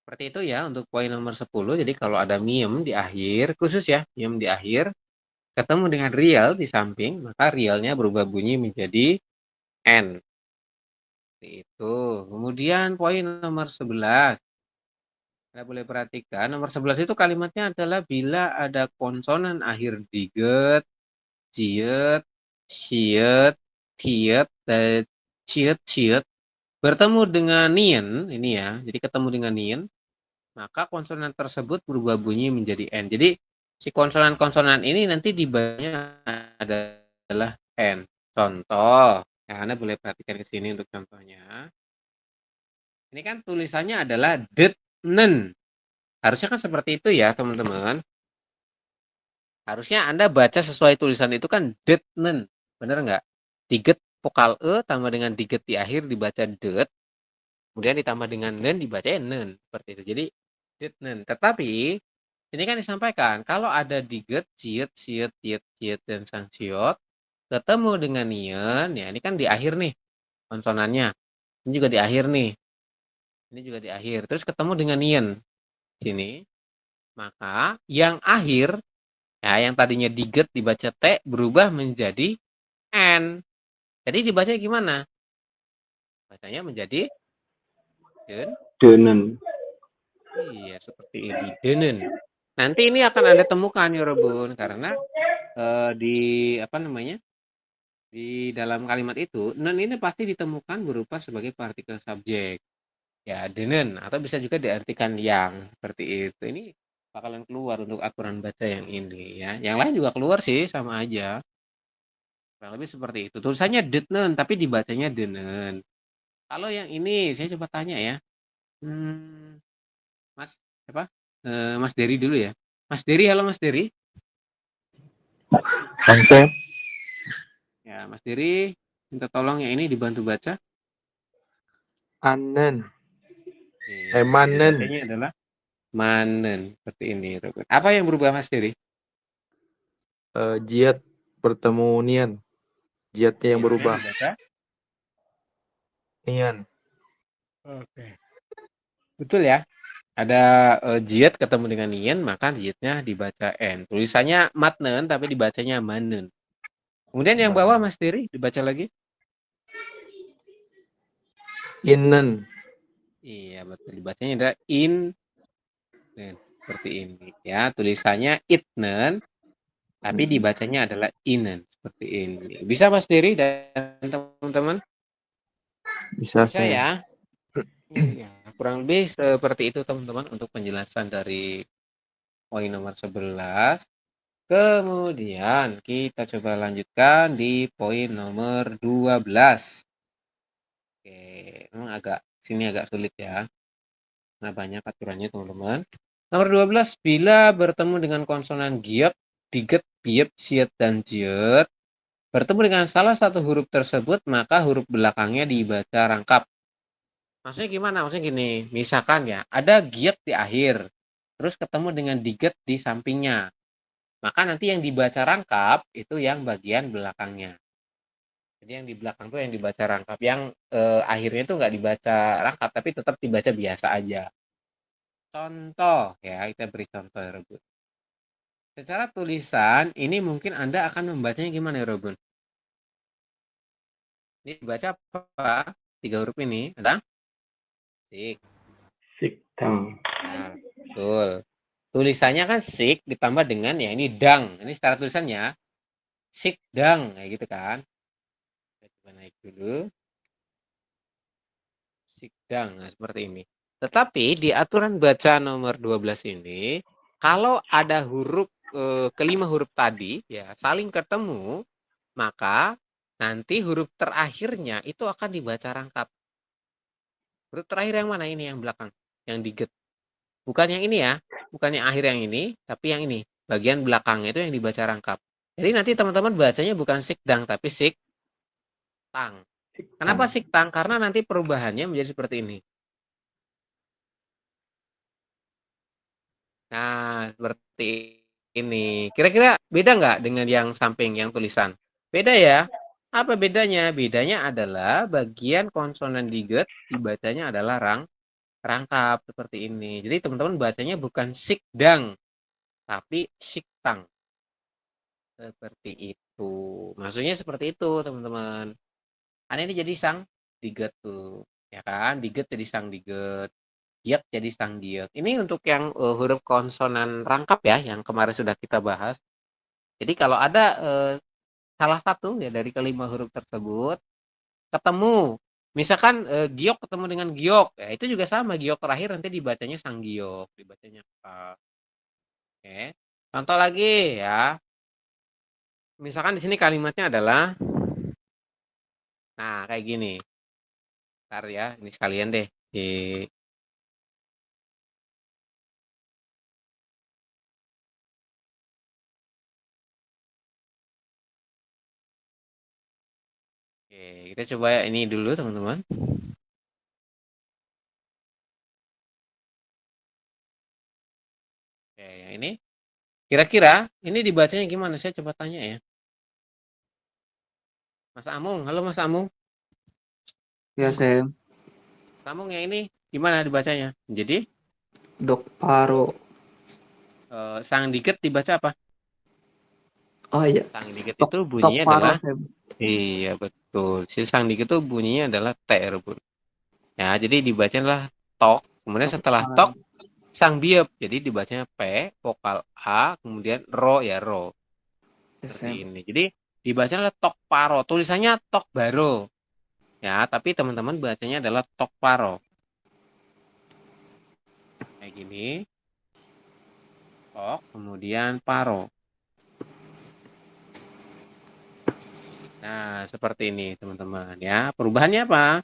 Seperti itu ya untuk poin nomor 10. Jadi kalau ada miem di akhir, khusus ya, miem di akhir, ketemu dengan real di samping, maka realnya berubah bunyi menjadi N. Seperti itu. Kemudian poin nomor 11. Anda boleh perhatikan, nomor 11 itu kalimatnya adalah bila ada konsonan akhir diget, ciet, siet, tiet, dan ciet, bertemu dengan nien, ini ya, jadi ketemu dengan nien, maka konsonan tersebut berubah bunyi menjadi N. Jadi si konsonan-konsonan ini nanti dibacanya adalah N. Contoh, ya Anda boleh perhatikan ke sini untuk contohnya. Ini kan tulisannya adalah detnen. Harusnya kan seperti itu ya, teman-teman. Harusnya Anda baca sesuai tulisan itu kan detnen. Benar nggak? Diget vokal E tambah dengan diget di akhir dibaca det. Kemudian ditambah dengan nen dibaca nen. Seperti itu. Jadi detnen. Tetapi ini kan disampaikan kalau ada diget, ciet, siet, tiet, ciet, dan sang siot ketemu dengan nien, ya ini kan di akhir nih konsonannya. Ini juga di akhir nih. Ini juga di akhir. Terus ketemu dengan nien. Sini. Maka yang akhir, ya yang tadinya diget dibaca T berubah menjadi N. Jadi dibacanya gimana? Bacanya menjadi den. Denen. Iya, seperti ini. Denen. Nanti ini akan Anda temukan ya Rebun, karena di apa namanya? Di dalam kalimat itu, nen ini pasti ditemukan berupa sebagai partikel subjek. Ya, denen atau bisa juga diartikan yang seperti itu. Ini bakalan keluar untuk aturan baca yang ini ya. Yang lain juga keluar sih sama aja. Kurang lebih seperti itu. Tulisannya denen tapi dibacanya denen. Kalau yang ini saya coba tanya ya. Mas siapa? Mas Dery dulu ya. Mas Dery, halo Mas Dery. Bang Sam. Ya, Mas Dery minta tolong yang ini dibantu baca. Anen. Manen. Bacanya adalah manen seperti ini. Apa yang berubah Mas Dery? Jiat bertemu Nian. Jiatnya yang Jiatnya berubah. dibaca Nian. Oke. Betul ya. Ada jiat ketemu dengan nian, maka jiatnya dibaca n. Tulisannya matnen tapi dibacanya manen. Kemudian yang bawah Mas Dery dibaca lagi. Inen. Iya, betul. Dibacanya adalah in. Seperti ini ya. Tulisannya itnen tapi dibacanya adalah inen seperti ini. Bisa Mas Dery dan teman-teman? Bisa Bisa saya. ya. Iya, kurang lebih seperti itu teman-teman untuk penjelasan dari poin nomor 11. Kemudian kita coba lanjutkan di poin nomor 12. Oke, memang sini agak sulit ya. Karena banyak aturannya teman-teman. Nomor 12, bila bertemu dengan konsonan giat, diget, biep, siet, dan jiet, bertemu dengan salah satu huruf tersebut, maka huruf belakangnya dibaca rangkap. Maksudnya gimana? Maksudnya gini, misalkan ya, ada giat di akhir, terus ketemu dengan diget di sampingnya. Maka nanti yang dibaca rangkap itu yang bagian belakangnya. Jadi yang di belakang tuh yang dibaca rangkap. Yang akhirnya itu nggak dibaca rangkap, tapi tetap dibaca biasa aja. Contoh ya, kita beri contoh ya Robun. Secara tulisan, ini mungkin Anda akan membacanya gimana ya Robun? Ini dibaca apa? 3 huruf ini. Ada? Sik. Siktang. Nah, betul. Tulisannya kan sik ditambah dengan ya ini dang. Ini secara tulisannya sik dang kayak gitu kan. Kita coba naik dulu. Sikdang, nah seperti ini. Tetapi di aturan baca nomor 12 ini, kalau ada huruf kelima huruf tadi ya saling ketemu, maka nanti huruf terakhirnya itu akan dibaca rangkap. Huruf terakhir yang mana ini yang belakang, yang diget. Bukan yang ini ya, bukan yang akhir yang ini, tapi yang ini. Bagian belakangnya itu yang dibaca rangkap. Jadi nanti teman-teman bacanya bukan sikdang tapi siktang. Kenapa siktang? Karena nanti perubahannya menjadi seperti ini. Nah, seperti ini. Kira-kira beda nggak dengan yang samping, yang tulisan? Beda ya? Apa bedanya? Bedanya adalah bagian konsonan diget dibacanya adalah rangkap seperti ini. Jadi teman-teman bacanya bukan sikdang, tapi siktang. Seperti itu. Maksudnya seperti itu, teman-teman. Kan ini jadi sang diget tuh. Ya kan? Diget jadi sang diget. Giat jadi sang giat. Ini untuk yang huruf konsonan rangkap ya, yang kemarin sudah kita bahas. Jadi kalau ada salah satu ya dari kelima huruf tersebut ketemu, misalkan giok ketemu dengan giok, ya itu juga sama giok terakhir nanti dibacanya sang giok, dibacanya apa? Oke. Contoh lagi ya. Misalkan di sini kalimatnya adalah, nah kayak gini. Ntar ya, ini sekalian deh di Oke, kita coba ini dulu teman-teman. Oke, yang ini. Kira-kira ini dibacanya gimana? Saya coba tanya ya. Mas Amung, halo Mas Amung. Ya, Sam. Mas Amung yang ini gimana dibacanya? Jadi Dok Paro. Sang diket dibaca apa? Oh iya, Sang diket tok itu tok bunyinya paro adalah Sam. iya betul. Si sang diket itu bunyinya adalah T ya, Bun. Ya, jadi dibacanya tok. Kemudian Tok setelah paro. tok sang biep. Jadi dibacanya P, vokal A, kemudian ro ya ro. Yes, Seperti Sam. ini. Jadi dibacanya tok paro. Tulisannya tok baro. Ya, tapi teman-teman bacanya adalah tok paro. Kayak gini. Tok, kemudian paro. Nah, seperti ini teman-teman ya. Perubahannya apa?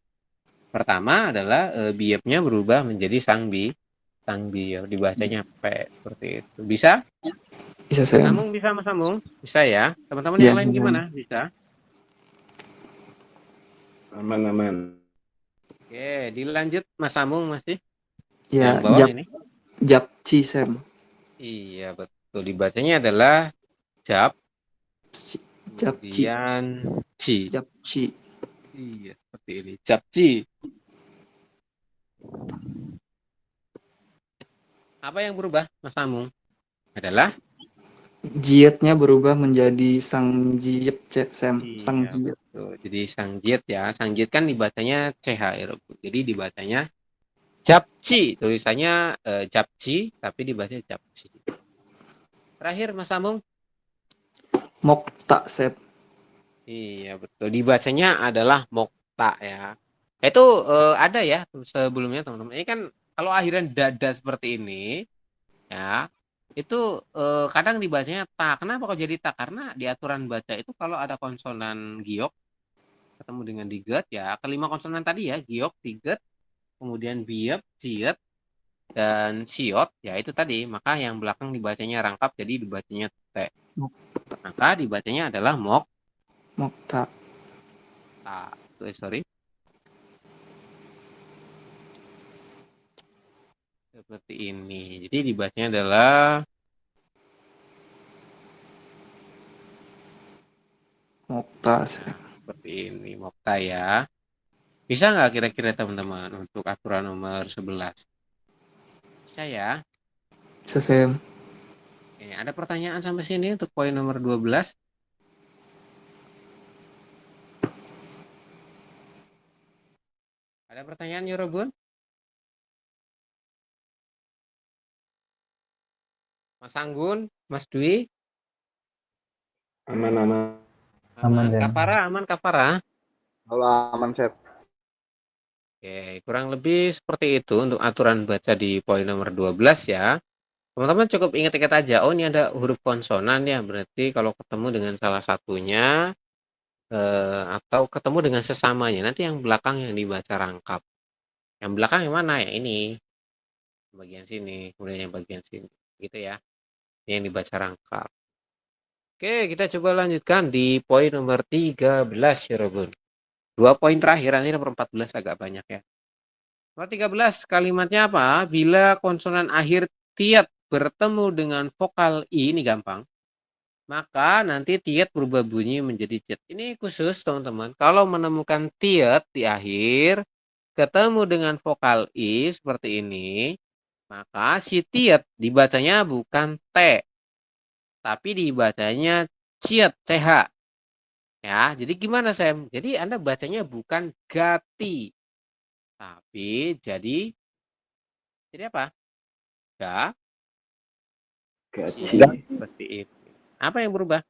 Pertama adalah biepnya berubah menjadi sang biep. Dibacanya P seperti itu. Bisa? Bisa Sam. Sambung bisa Mas Sambung? Bisa ya. Teman-teman Iya, yang lain Sam. gimana? Bisa? Aman. Oke, dilanjut Mas Sambung masih Ya, yang bawah ini. japci Sam. Iya, betul. Dibacanya adalah jap, Japci. kemudian ci. Japci. Iya, seperti ini. Japci. Apa yang berubah, Mas Sambung? Adalah Jietnya berubah menjadi sang jiet Sam. Sang iya, jiet. betul. Jadi sang jet ya. Sang jet kan dibacanya CH ya, Rob. Jadi dibacanya japci. Tulisannya japci, tapi dibacanya japci. Terakhir, Mas Sambung. Mokta Sam. Iya, betul. Dibacanya adalah mokta ya. Itu ada ya sebelumnya teman-teman. Ini kan kalau akhiran dada seperti ini ya, itu kadang dibacanya ta. Kenapa kok jadi ta? Karena di aturan baca itu kalau ada konsonan giok ketemu dengan diget ya, kelima konsonan tadi ya, giok, diget, kemudian biep, ciet, dan siot, ya itu tadi. Maka yang belakang dibacanya rangkap jadi dibacanya te. Maka dibacanya adalah Mokta. sorry. Seperti ini. Jadi dibacanya adalah Mokta nah, Sam. seperti ini, mokta ya. Bisa nggak kira-kira teman-teman untuk aturan nomor 11? Bisa ya? Bisa Sam. Oke, ada pertanyaan sampai sini untuk poin nomor 12? Ada pertanyaan Yorobun? Mas Anggun, Mas Dwi, Aman. Aman, Dan. Kafara, aman Kafara? Halo, aman, Sep. Oke, kurang lebih seperti itu untuk aturan baca di poin nomor 12 ya. Teman-teman cukup ingat-ingat aja, oh ini ada huruf konsonan ya, berarti kalau ketemu dengan salah satunya atau ketemu dengan sesamanya, nanti yang belakang yang dibaca rangkap. Yang belakang yang mana? Yang ini. Bagian sini, kemudian yang bagian sini. Gitu ya. Yang dibaca rangkap. Oke, kita coba lanjutkan di poin nomor 13 ya, Robun. 2 poin terakhir, nanti nomor 14 agak banyak ya. Nomor 13, kalimatnya apa? Bila konsonan akhir tiat bertemu dengan vokal I, ini gampang. Maka nanti tiat berubah bunyi menjadi cet. Ini khusus teman-teman. Kalau menemukan tiat di akhir, ketemu dengan vokal I seperti ini, maka si tiat dibacanya bukan T, tapi dibacanya ciet, CH. Ya, jadi gimana Sam? Jadi Anda bacanya bukan gati, tapi jadi apa? Gaji. Seperti itu. Apa yang berubah?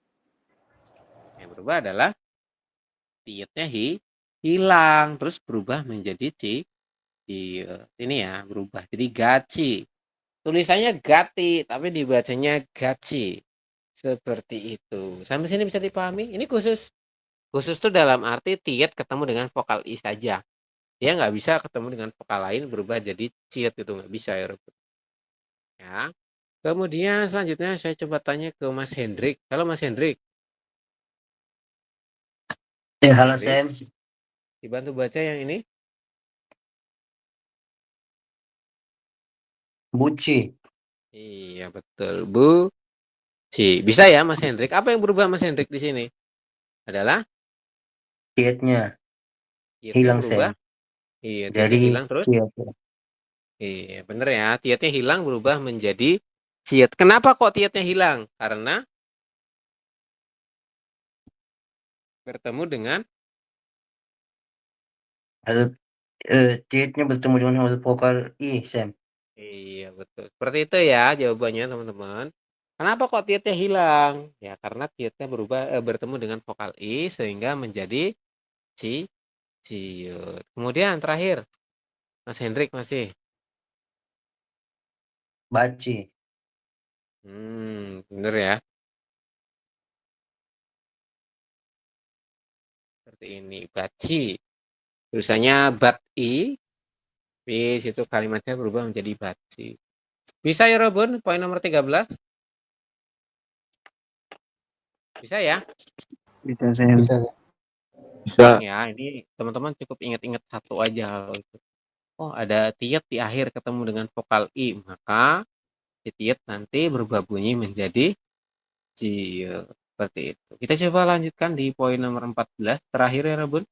Yang berubah adalah tietnya hilang, terus berubah menjadi ini ya, berubah jadi gaci. Tulisannya gati, tapi dibacanya gaci. Seperti itu. Sampai sini bisa dipahami? Ini khusus. Khusus tuh dalam arti tiet ketemu dengan vokal I saja. Dia nggak bisa ketemu dengan vokal lain berubah jadi ciet itu nggak bisa ya. Ya. Kemudian selanjutnya saya coba tanya ke Mas Hendrik. Halo Mas Hendrik. Ya, halo Hendrik, Sam. dibantu baca yang ini. Buci. Iya betul, Bu. Bisa ya Mas Hendrik? Apa yang berubah Mas Hendrik di sini? Adalah Tietnya tietnya hilang, berubah. Sam. Iya, Jadi tietnya hilang terus. tiet. Iya, bener ya. Tietnya hilang berubah menjadi Ciet. Kenapa kok tietnya hilang? Karena bertemu dengan Huruf tietnya bertemu dengan huruf vokal I, Sam. iya betul. Seperti itu ya jawabannya teman-teman. Kenapa kok tietnya hilang? Ya karena tietnya bertemu dengan vokal I sehingga menjadi ciut. Kemudian terakhir, Mas Hendrik masih. Baci. Bener ya. Seperti ini, baci. Tulisannya bat-i, di situ kalimatnya berubah menjadi baci. Bisa ya Robun, poin nomor 13? Bisa ya? Bisa, Sam. Bisa. Ya, ini teman-teman cukup ingat-ingat satu aja kalau itu. Oh, ada tiet di akhir ketemu dengan vokal i, maka si tiet nanti berubah bunyi menjadi ciut. Seperti itu. Kita coba lanjutkan di poin nomor 14, terakhir ya Robun.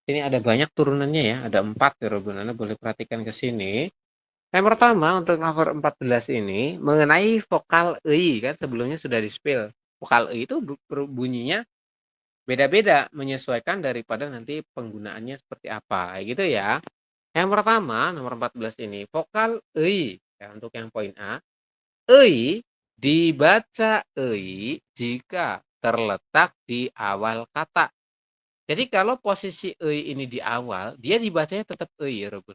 Ini ada banyak turunannya ya, ada 4 ya Robun. Anda boleh perhatikan ke sini. Yang pertama untuk nomor 14 ini mengenai vokal i, kan sebelumnya sudah di-spell. Vokal i itu bunyinya beda-beda menyesuaikan daripada nanti penggunaannya seperti apa. Kayak gitu ya. Yang pertama nomor 14 ini vokal i. Ya, untuk yang poin A, i dibaca i jika terletak di awal kata. Jadi kalau posisi i ini di awal, dia dibacanya tetap i ya, Robun.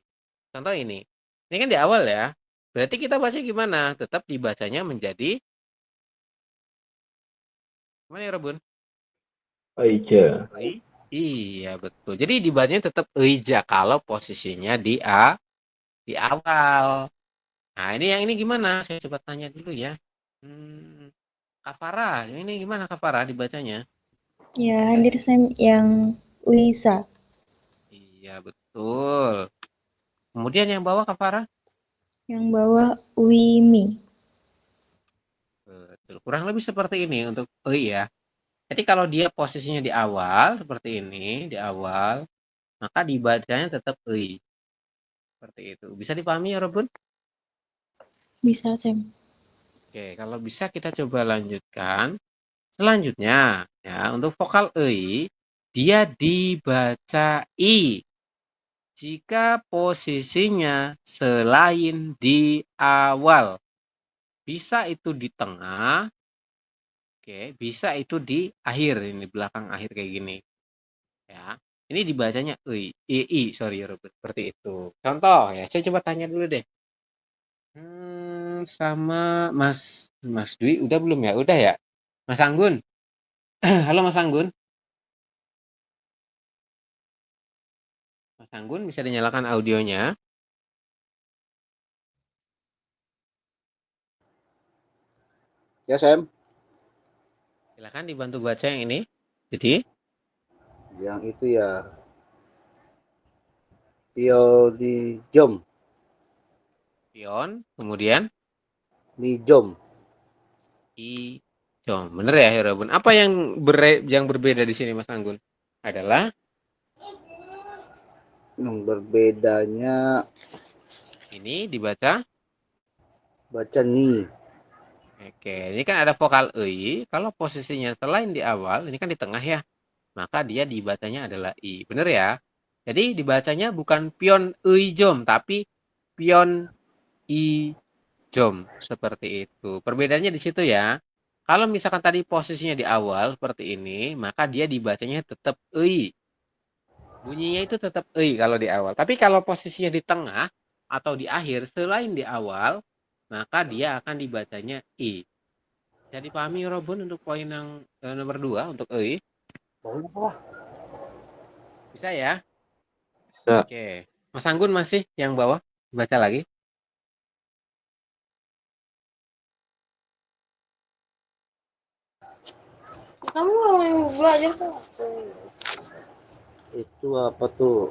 Contoh ini. Ini kan di awal ya. Berarti kita baca gimana? Tetap dibacanya menjadi gimana ya, Robun? Aija. Iya, betul. Jadi dibacanya tetap eija kalau posisinya di awal. Nah, ini gimana? Saya coba tanya dulu ya. Kafara, ini gimana Kafara dibacanya? Ya, hadir Sam yang Ulisa. Iya, betul. Kemudian yang bawah Kafara? Yang bawah Wimi. Betul. Kurang lebih seperti ini untuk ya. Jadi kalau dia posisinya di awal seperti ini, di awal, maka dibacanya tetap ei. Seperti itu. Bisa dipahami ya, Robun? Bisa Sam. Oke, kalau bisa kita coba lanjutkan. Selanjutnya, ya, untuk vokal ei, dia dibaca i jika posisinya selain di awal. Bisa itu di tengah, oke, bisa itu di akhir, ini belakang akhir kayak gini. Ya, ini dibacanya sorry ya Robert, seperti itu. Contoh ya, saya coba tanya dulu deh. Sama Mas Dwi udah belum ya? Udah ya? Mas Anggun. Halo Mas Anggun. Mas Anggun bisa dinyalakan audionya. Ya, Sam. Silakan dibantu baca yang ini. Jadi, Yang itu ya. Pio di jom. pion, kemudian Di jom. jom. Bener ya, Robun? Apa yang berbeda di sini Mas Anggun? Adalah Yang berbedanya ini dibaca. baca ni. Oke, ini kan ada vokal ei. Kalau posisinya selain di awal, ini kan di tengah ya. Maka dia dibacanya adalah i. Bener ya? Jadi dibacanya bukan pion ei jom, tapi pion i jom. Seperti itu. Perbedaannya di situ ya. Kalau misalkan tadi posisinya di awal seperti ini, maka dia dibacanya tetap ei. Bunyinya itu tetap ei kalau di awal. Tapi kalau posisinya di tengah atau di akhir selain di awal, maka dia akan dibacanya i. Jadi pahami Robun untuk poin yang nomor 2 untuk ei. Baunya apa? Bisa ya? Bisa. Oke. Mas Anggun masih yang bawah? Baca lagi. Kamu mau belajar tuh? Itu apa tuh?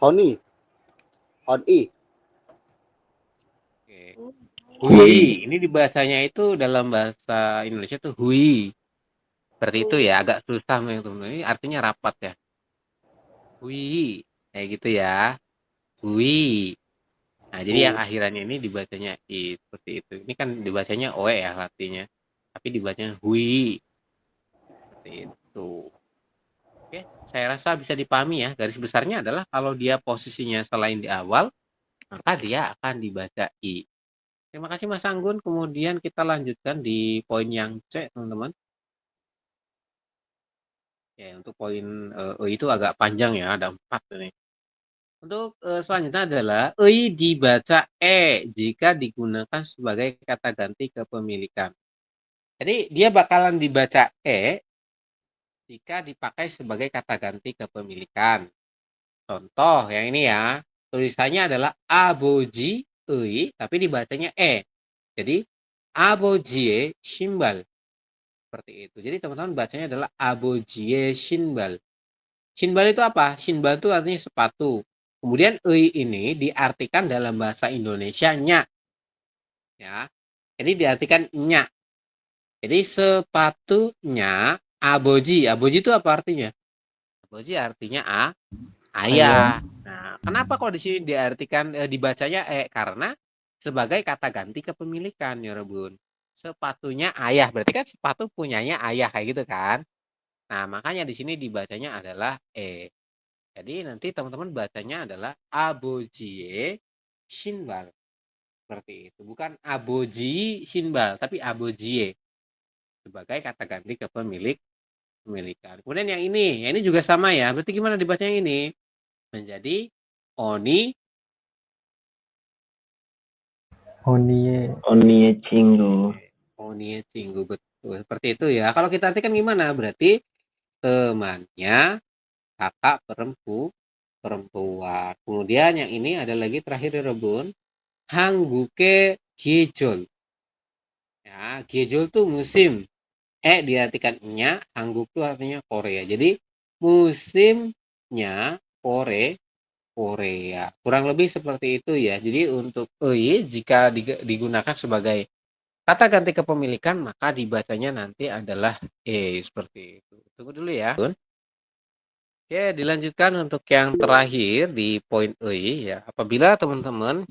Honi. Honi. Oke. Hui. Ini dibahasanya itu dalam bahasa Indonesia tuh hui. Seperti itu ya. Agak susah memang. Ini artinya rapat ya. Hui. Kayak gitu ya. hui. Nah, jadi yang akhirannya ini dibacanya i seperti itu. Ini kan dibacanya oe ya artinya, tapi dibacanya hui. Seperti itu. Oke, saya rasa bisa dipahami ya. Garis besarnya adalah kalau dia posisinya selain di awal, maka dia akan dibaca i. Terima kasih Mas Anggun. Kemudian kita lanjutkan di poin yang C, teman-teman. Ya, untuk poin itu agak panjang ya, ada 4 ini. Untuk selanjutnya adalah ei dibaca e jika digunakan sebagai kata ganti kepemilikan. Jadi dia bakalan dibaca e jika dipakai sebagai kata ganti kepemilikan. Contoh yang ini ya, tulisannya adalah aboji ei tapi dibacanya e. Jadi abojie shimbal. Seperti itu. Jadi teman-teman bacanya adalah abojie shinbal. Shinbal itu apa? Shinbal itu artinya sepatu. Kemudian ei ini diartikan dalam bahasa Indonesia nya. Ya. Jadi diartikan nya. Jadi sepatunya aboji. Aboji itu apa artinya? Aboji artinya ayah. Nah, kenapa kok di sini diartikan dibacanya karena sebagai kata ganti kepemilikan ya Rebun. Sepatunya ayah. Berarti kan sepatu punyanya ayah kayak gitu kan? Nah, makanya di sini dibacanya adalah e. Jadi nanti teman-teman bacanya adalah abojie shinbal. Seperti itu. Bukan aboji shinbal, tapi abojie. Sebagai kata ganti kepemilikan. Kemudian yang ini juga sama ya. Berarti gimana dibacanya ini? Menjadi oni. Onie cinggu. Oni cinggu, betul. Seperti itu ya. Kalau kita artikan gimana? Berarti temannya kakak perempuan. Kemudian yang ini ada lagi terakhir ya Rebun. Hangguke Gyejol. Ya, Gyejol tuh musim. Diartikan nya, Hangguk tuh artinya Korea. Jadi musimnya Korea. Kurang lebih seperti itu ya. Jadi untuk ei jika digunakan sebagai kata ganti kepemilikan maka dibacanya nanti adalah seperti itu. Tunggu dulu ya. Oke, dilanjutkan untuk yang terakhir di poin ei ya. Apabila teman-teman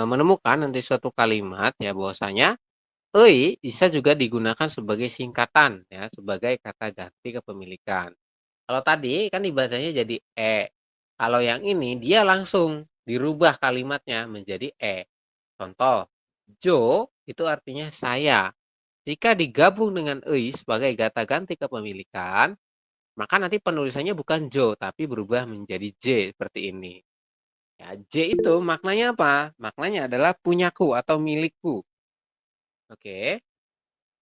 menemukan nanti suatu kalimat ya bahwasanya ei bisa juga digunakan sebagai singkatan ya, sebagai kata ganti kepemilikan. Kalau tadi kan dibacanya jadi e. Kalau yang ini dia langsung dirubah kalimatnya menjadi e. Contoh, Jo itu artinya saya. Jika digabung dengan ei sebagai kata ganti kepemilikan, maka nanti penulisannya bukan Jo tapi berubah menjadi J seperti ini. Ya, J itu maknanya apa? Maknanya adalah punyaku atau milikku. Oke.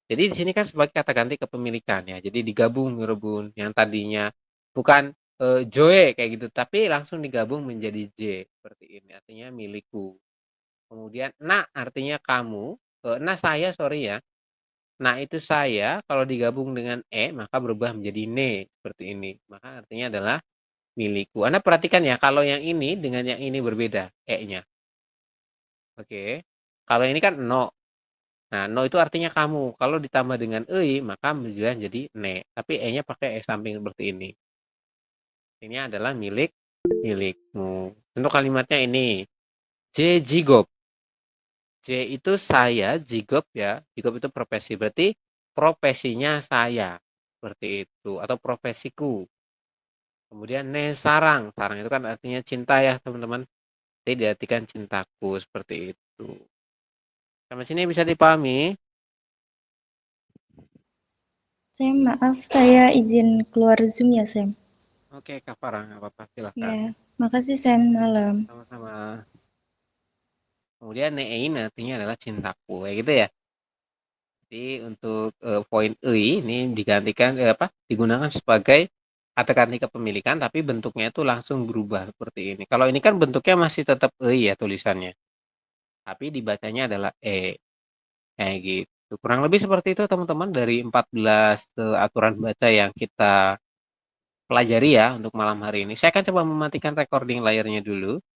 Jadi di sini kan sebagai kata ganti kepemilikan ya. Jadi digabung Rebun yang tadinya bukan Joe kayak gitu tapi langsung digabung menjadi J seperti ini. Artinya milikku. Kemudian na artinya kamu. Nah saya sorry ya. Nah itu saya kalau digabung dengan maka berubah menjadi ne seperti ini. Maka artinya adalah milikku. Anda perhatikan ya kalau yang ini dengan yang ini berbeda nya. Oke. Kalau ini kan no. Nah, no itu artinya kamu. Kalau ditambah dengan ei, maka menjadi ne. Tapi e-nya pakai samping seperti ini. Ini adalah milikmu. Untuk kalimatnya ini. J jigop. J itu saya, jigop ya. Jigop itu profesi. Berarti profesinya saya. Seperti itu. Atau profesiku. Kemudian ne sarang. Sarang itu kan artinya cinta ya teman-teman. Jadi diartikan cintaku. Seperti itu. Sampai sini bisa dipahami? Sam, maaf saya izin keluar Zoom ya, Sam. Oke, Kak Farah, nggak apa-apa, silakan. Ya, makasih Sam, malam. Sama-sama. Kemudian nein artinya adalah cintaku, kayak gitu ya. Jadi untuk poin ei ini digantikan digunakan sebagai kata ganti kepemilikan, tapi bentuknya itu langsung berubah seperti ini. Kalau ini kan bentuknya masih tetap ei ya tulisannya, tapi dibacanya adalah kayak gitu. Kurang lebih seperti itu teman-teman dari 14 aturan baca yang kita pelajari ya untuk malam hari ini. Saya akan coba mematikan recording layarnya dulu.